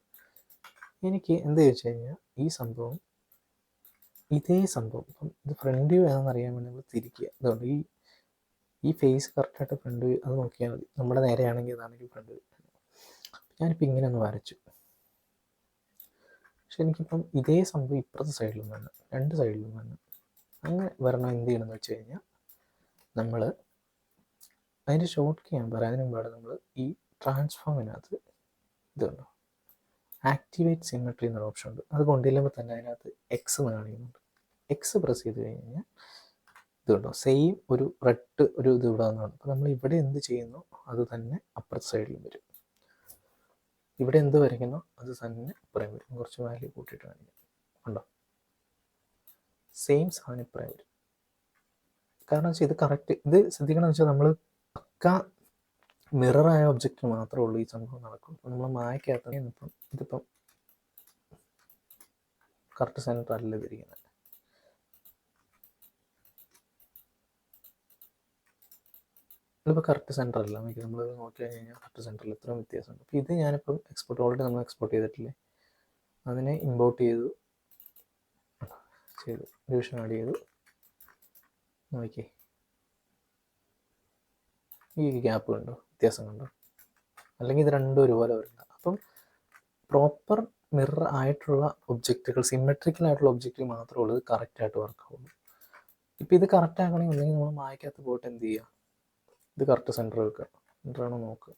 എനിക്ക് എന്ത് ചോദിച്ചു കഴിഞ്ഞാൽ ഈ സംഭവം ഇതേ സംഭവം ഇപ്പം ഇത് ഫ്രണ്ട് വ്യൂ ഏതാണെന്ന് അറിയാൻ വേണ്ടി നമ്മൾ തിരിക്കുക. അതുകൊണ്ട് ഈ ഫേസ് കറക്റ്റായിട്ട് ഫ്രണ്ട് വ്യൂ അത് നോക്കിയാൽ മതി. നമ്മുടെ നേരെയാണെങ്കിൽ ഇതാണെങ്കിൽ ഫ്രണ്ട് വ്യൂ. ഞാനിപ്പോൾ ഇങ്ങനെ ഒന്ന് വരച്ചു. പക്ഷെ എനിക്കിപ്പം ഇതേ സംഭവം ഇപ്പുറത്തെ സൈഡിലും വേണം, രണ്ട് സൈഡിലും വേണം. അങ്ങനെ വരണം. എന്ത് ചെയ്യണമെന്ന് വെച്ച് കഴിഞ്ഞാൽ നമ്മൾ അതിൻ്റെ ഷോർട്ട് കീ ഞാൻ പറയാതിന് മുമ്പാണ് നമ്മൾ ഈ ട്രാൻസ്ഫോമിനകത്ത് ഇതുണ്ടോ ആക്ടിവേറ്റ് സിമെട്രി എന്നൊരു ഓപ്ഷൻ ഉണ്ട്. അത് കൊണ്ടില്ലുമ്പോൾ തന്നെ അതിനകത്ത് എക്സ് എന്ന് കാണിക്കുന്നുണ്ട്. എക്സ് പ്രസ് ചെയ്ത് കഴിഞ്ഞാൽ ഇതുണ്ടോ സെയിം ഒരു റെഡ് ഒരു ഇത് ഇവിടെ വന്നതാണ്. അപ്പോൾ നമ്മൾ ഇവിടെ എന്ത് ചെയ്യുന്നു അത് തന്നെ അപ്പുറത്തെ സൈഡിലും വരും. ഇവിടെ എന്ത് വരയ്ക്കുന്നോ അത് തന്നെ ഇപ്പുറം വരും. കുറച്ച് വാല്യൂ കൂട്ടിയിട്ട് കാണിക്കാം. ഉണ്ടോ, സെയിം സാധനം ഇപ്പുറം വരും. കാരണം വെച്ചാൽ ഇത് കറക്റ്റ് ഇത് ശ്രദ്ധിക്കണമെന്ന് വെച്ചാൽ നമ്മൾ പക്ക മിററായ ഒബ്ജക്റ്റ് മാത്രമേ ഉള്ളൂ ഈ സംഭവം നടക്കും. നമ്മൾ മായ്ക്കകത്ത് ഇതിപ്പം കറക്റ്റ് സെൻറ്റർ അല്ല ഇതിരിക്കുന്നത്. ഇതിപ്പോൾ കറക്റ്റ് സെൻറ്റർ അല്ല. നമ്മൾ നോക്കി കഴിഞ്ഞാൽ കറക്റ്റ് സെൻറ്ററിൽ ഇത്രയും വ്യത്യാസമുണ്ട്. അപ്പോൾ ഇത് ഞാനിപ്പം എക്സ്പോർട്ട് ഓൾറെഡി നമ്മൾ എക്സ്പോർട്ട് ചെയ്തിട്ടില്ലേ, അതിനെ ഇമ്പോർട്ട് ചെയ്തു ഡിവിഷൻ ആഡ് ചെയ്തു. നോക്കിയേ ഈ ഗ്യാപ്പ് കണ്ടോ, വ്യത്യാസം കണ്ടോ? അല്ലെങ്കിൽ ഇത് രണ്ടും ഒരുപോലെ വരില്ല. അപ്പം പ്രോപ്പർ മിറർ ആയിട്ടുള്ള ഒബ്ജക്റ്റുകൾ, സിമെട്രിക്കൽ ആയിട്ടുള്ള ഒബ്ജക്റ്റുകൾ മാത്രമേ ഉള്ളൂ ഇത് കറക്റ്റായിട്ട് വർക്ക് ആവുള്ളൂ. ഇപ്പം ഇത് കറക്റ്റ് ആക്കണമെങ്കിൽ ഒന്നെങ്കിൽ നമ്മൾ മായ്ക്കകത്ത് പോയിട്ട് എന്ത് ചെയ്യുക, ഇത് കറക്റ്റ് സെൻറ്റർ വെക്കുക. സെൻറ്ററാണോ നോക്കുക.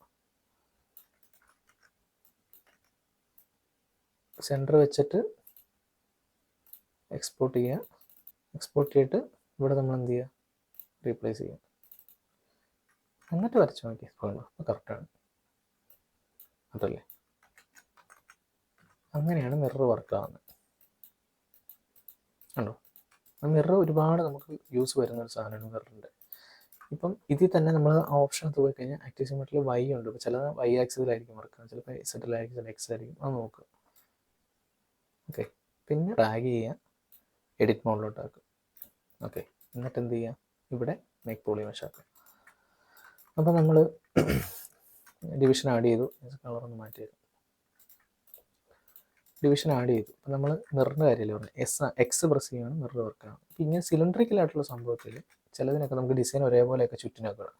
സെൻറ്റർ വെച്ചിട്ട് എക്സ്പോർട്ട് ചെയ്യുക. എക്സ്പോർട്ട് ചെയ്തിട്ട് ഇവിടെ നമ്മൾ എന്ത് ചെയ്യുക, റീപ്ലേസ് ചെയ്യുക. എന്നിട്ട് വരച്ച് നോക്കി അപ്പോൾ കറക്റ്റാണ്. അതല്ലേ, അങ്ങനെയാണ് മിറർ വർക്ക് ആവുന്നത്. കണ്ടോ, മിറർ ഒരുപാട് നമുക്ക് യൂസ് വരുന്ന ഒരു സാധനമാണ് മിററിൻ്റെ. ഇപ്പം ഇതിൽ തന്നെ നമ്മൾ ഓപ്ഷൻ പോയി കഴിഞ്ഞാൽ ആക്റ്റീവ് സിമെട്രിയിൽ വൈ ഉണ്ട്. ഇപ്പോൾ ചില വൈ ആക്സിസിലായിരിക്കും വർക്ക്, ചിലപ്പോൾ സെറ്റിലായിരിക്കും, ചില എക്സ് ആയിരിക്കും. അത് നോക്കുക. ഓക്കെ, പിന്നെ ഡ്രാഗ് ചെയ്യുക, എഡിറ്റ് മോഡിലോട്ട് ആക്കുക. ഓക്കെ, എന്നിട്ട് എന്ത് ചെയ്യുക, ഇവിടെ മേക്ക് പോളിമെഷ് ആക്കുക. അപ്പോൾ നമ്മൾ ഡിവിഷൻ ആഡ് ചെയ്തു. കളറൊന്ന് മാറ്റി തരും. ഡിവിഷൻ ആഡ് ചെയ്തു. അപ്പോൾ നമ്മൾ മിററിൻ്റെ കാര്യമല്ലേ പറഞ്ഞത്, എക്സ് പ്രസ് ചെയ്യുകയാണ് മിറർ വർക്കാണ്. അപ്പോൾ ഇങ്ങനെ സിലിണ്ടറിക്കലായിട്ടുള്ള സംഭവത്തിൽ ചിലതിനൊക്കെ നമുക്ക് ഡിസൈൻ ഒരേപോലെയൊക്കെ ചുറ്റിനൊക്കെ ഇടാം.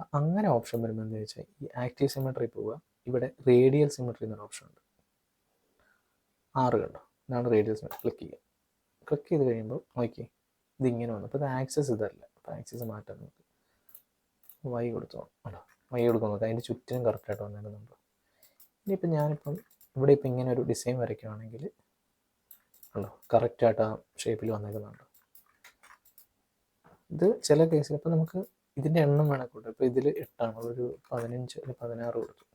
അപ്പം അങ്ങനെ ഓപ്ഷൻ വരുമ്പോൾ എന്താ വെച്ചാൽ ഈ ആക്റ്റീവ് സിമെട്രി പോവുക. ഇവിടെ റേഡിയൽ സിമെട്രി എന്നൊരു ഓപ്ഷൻ ഉണ്ട്. 6 കണ്ടോ, ഇതാണ് റേഡിയൽ സിമെട്രി. ക്ലിക്ക് ചെയ്യുക. ക്ലിക്ക് ചെയ്ത് കഴിയുമ്പോൾ നോക്കി ഇതിങ്ങനെ വന്നു. അപ്പോൾ ഇത് ആക്സസ് ഇതല്ല. അപ്പോൾ ആക്സസ് മാറ്റാൻ നമുക്ക് വൈ കൊടുത്തു കേട്ടോ, വൈ കൊടുക്കാൻ നോക്കാം. അതിൻ്റെ ചുറ്റിനും കറക്റ്റായിട്ട് വന്നിരുന്നുണ്ടോ. ഇനിയിപ്പോൾ ഞാനിപ്പം ഇവിടെ ഇപ്പം ഇങ്ങനെ ഒരു ഡിസൈൻ വരയ്ക്കുകയാണെങ്കിൽ ഉണ്ടോ കറക്റ്റായിട്ട് ആ ഷേപ്പിൽ വന്നേക്കുന്നുണ്ട്. ഇത് ചില കേസിൽ ഇപ്പം നമുക്ക് ഇതിൻ്റെ എണ്ണം വേണം കൂട്ടും. ഇപ്പോൾ ഇതിൽ 8ആണ്, ഒരു 15 അല്ലെങ്കിൽ 16 കൊടുത്തു.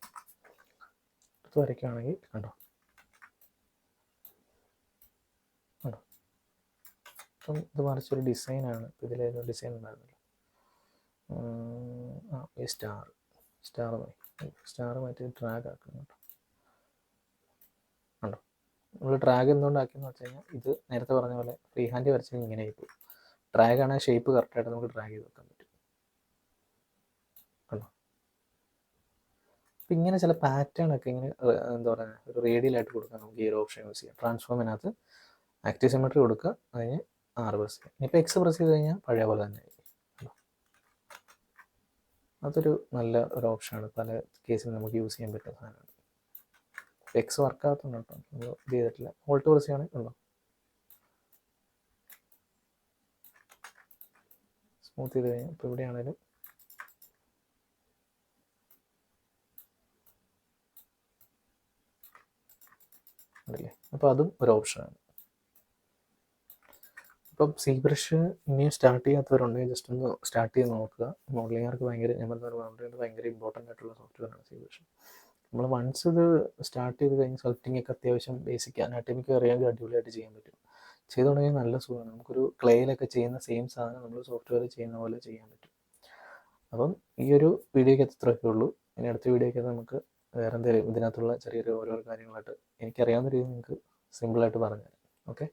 ഇത് വരയ്ക്കുകയാണെങ്കിൽ കണ്ടോ കണ്ടോ. അപ്പം ഇത് മറിച്ചൊരു ഡിസൈനാണ്. ഇതിലേതൊരു ഡിസൈൻ ഉണ്ടായിരുന്നല്ലോ, ഈ സ്റ്റാർ മാറ്റി ഡ്രാഗ് ആക്കുന്നു കേട്ടോ. കണ്ടോ, നമ്മൾ ഡ്രാഗ് എന്തുകൊണ്ടാക്കിയെന്ന് വെച്ച് കഴിഞ്ഞാൽ ഇത് നേരത്തെ പറഞ്ഞ പോലെ ഫ്രീ ഹാൻഡ് വരച്ചാൽ ഇങ്ങനെ ആയിപ്പോയി. ഡ്രാഗ് ആണെങ്കിൽ ഷേപ്പ് കറക്റ്റായിട്ട് നമുക്ക് ഡ്രാഗ് ചെയ്ത് വെക്കാൻ പറ്റും. കണ്ടോ, അപ്പം ഇങ്ങനെ ചില പാറ്റേൺ ഒക്കെ ഇങ്ങനെ എന്താ പറയുക ഒരു റേഡിയലായിട്ട് കൊടുക്കാൻ നമുക്ക് ഈ ഒരു ഓപ്ഷൻ യൂസ് ചെയ്യാം. ട്രാൻസ്ഫോമിനകത്ത് ആക്റ്റീവ് സിമെട്രി കൊടുക്കുക, അതിന് 6 പ്രസ് ചെയ്യുക. ഇനിയിപ്പോൾ എക്സ് പ്രസ് ചെയ്ത് കഴിഞ്ഞാൽ പഴയ പോലെ തന്നെ ആയിരിക്കും. അതൊരു നല്ല ഒരു ഓപ്ഷനാണ്. പല കേസിൽ നമുക്ക് യൂസ് ചെയ്യാൻ പറ്റുന്ന സാധനമാണ്. എക്സ് വർക്കാകത്തുണ്ട് കേട്ടോ, നമ്മൾ ഇത് ചെയ്തിട്ടില്ല. ഓൾട്ട് പ്രസ് ചെയ്യുകയാണെങ്കിൽ ഉണ്ടോ സ്മൂത്ത് ചെയ്ത് കഴിഞ്ഞാൽ ഇപ്പോൾ ഇവിടെയാണേലും ഉണ്ടല്ലേ. അപ്പോൾ അതും ഒരു ഓപ്ഷനാണ്. ഇപ്പം സീ ബ്രഷ് ഇനിയും സ്റ്റാർട്ട് ചെയ്യാത്തവരുണ്ടെങ്കിൽ ജസ്റ്റ് ഒന്ന് സ്റ്റാർട്ട് ചെയ്ത് നോക്കുക. മോഡലിംഗുകാർക്ക് ഭയങ്കര, ഞാൻ പറഞ്ഞ മോഡലിംഗ് ഭയങ്കര ഇമ്പോർട്ടൻ്റ് ആയിട്ടുള്ള സോഫ്റ്റ്വെയറാണ് സീ ബ്രഷ്. നമ്മൾ വൺസ് ഇത് സ്റ്റാർട്ട് ചെയ്ത് കഴിഞ്ഞ് സ്കൾപ്റ്റിംഗ് ഒക്കെ അത്യാവശ്യം ബേസിക് അനാറ്റമിക്ക് അറിയാമെങ്കിൽ അടിപൊളിയായിട്ട് ചെയ്യാൻ പറ്റും. ചെയ്ത് തുടങ്ങിയാൽ നല്ല സുഖമാണ്. നമുക്കൊരു ക്ലേയിലൊക്കെ ചെയ്യുന്ന സെയിം സാധനം നമ്മൾ സോഫ്റ്റ്വെയർ ചെയ്യുന്ന പോലെ ചെയ്യാൻ പറ്റും. അപ്പം ഈ ഒരു വീഡിയോയ്ക്ക് അത്രയൊക്കെ ഉള്ളൂ. ഇനി അടുത്ത വീഡിയോയ്ക്ക് നമുക്ക് വേറെ എന്തെങ്കിലും ഇതിനകത്തുള്ള ചെറിയൊരു ഓരോ കാര്യങ്ങളായിട്ട് എനിക്കറിയാവുന്ന രീതിയിൽ നിങ്ങൾക്ക് സിമ്പിളായിട്ട് പറഞ്ഞുതരാം. ഓക്കെ.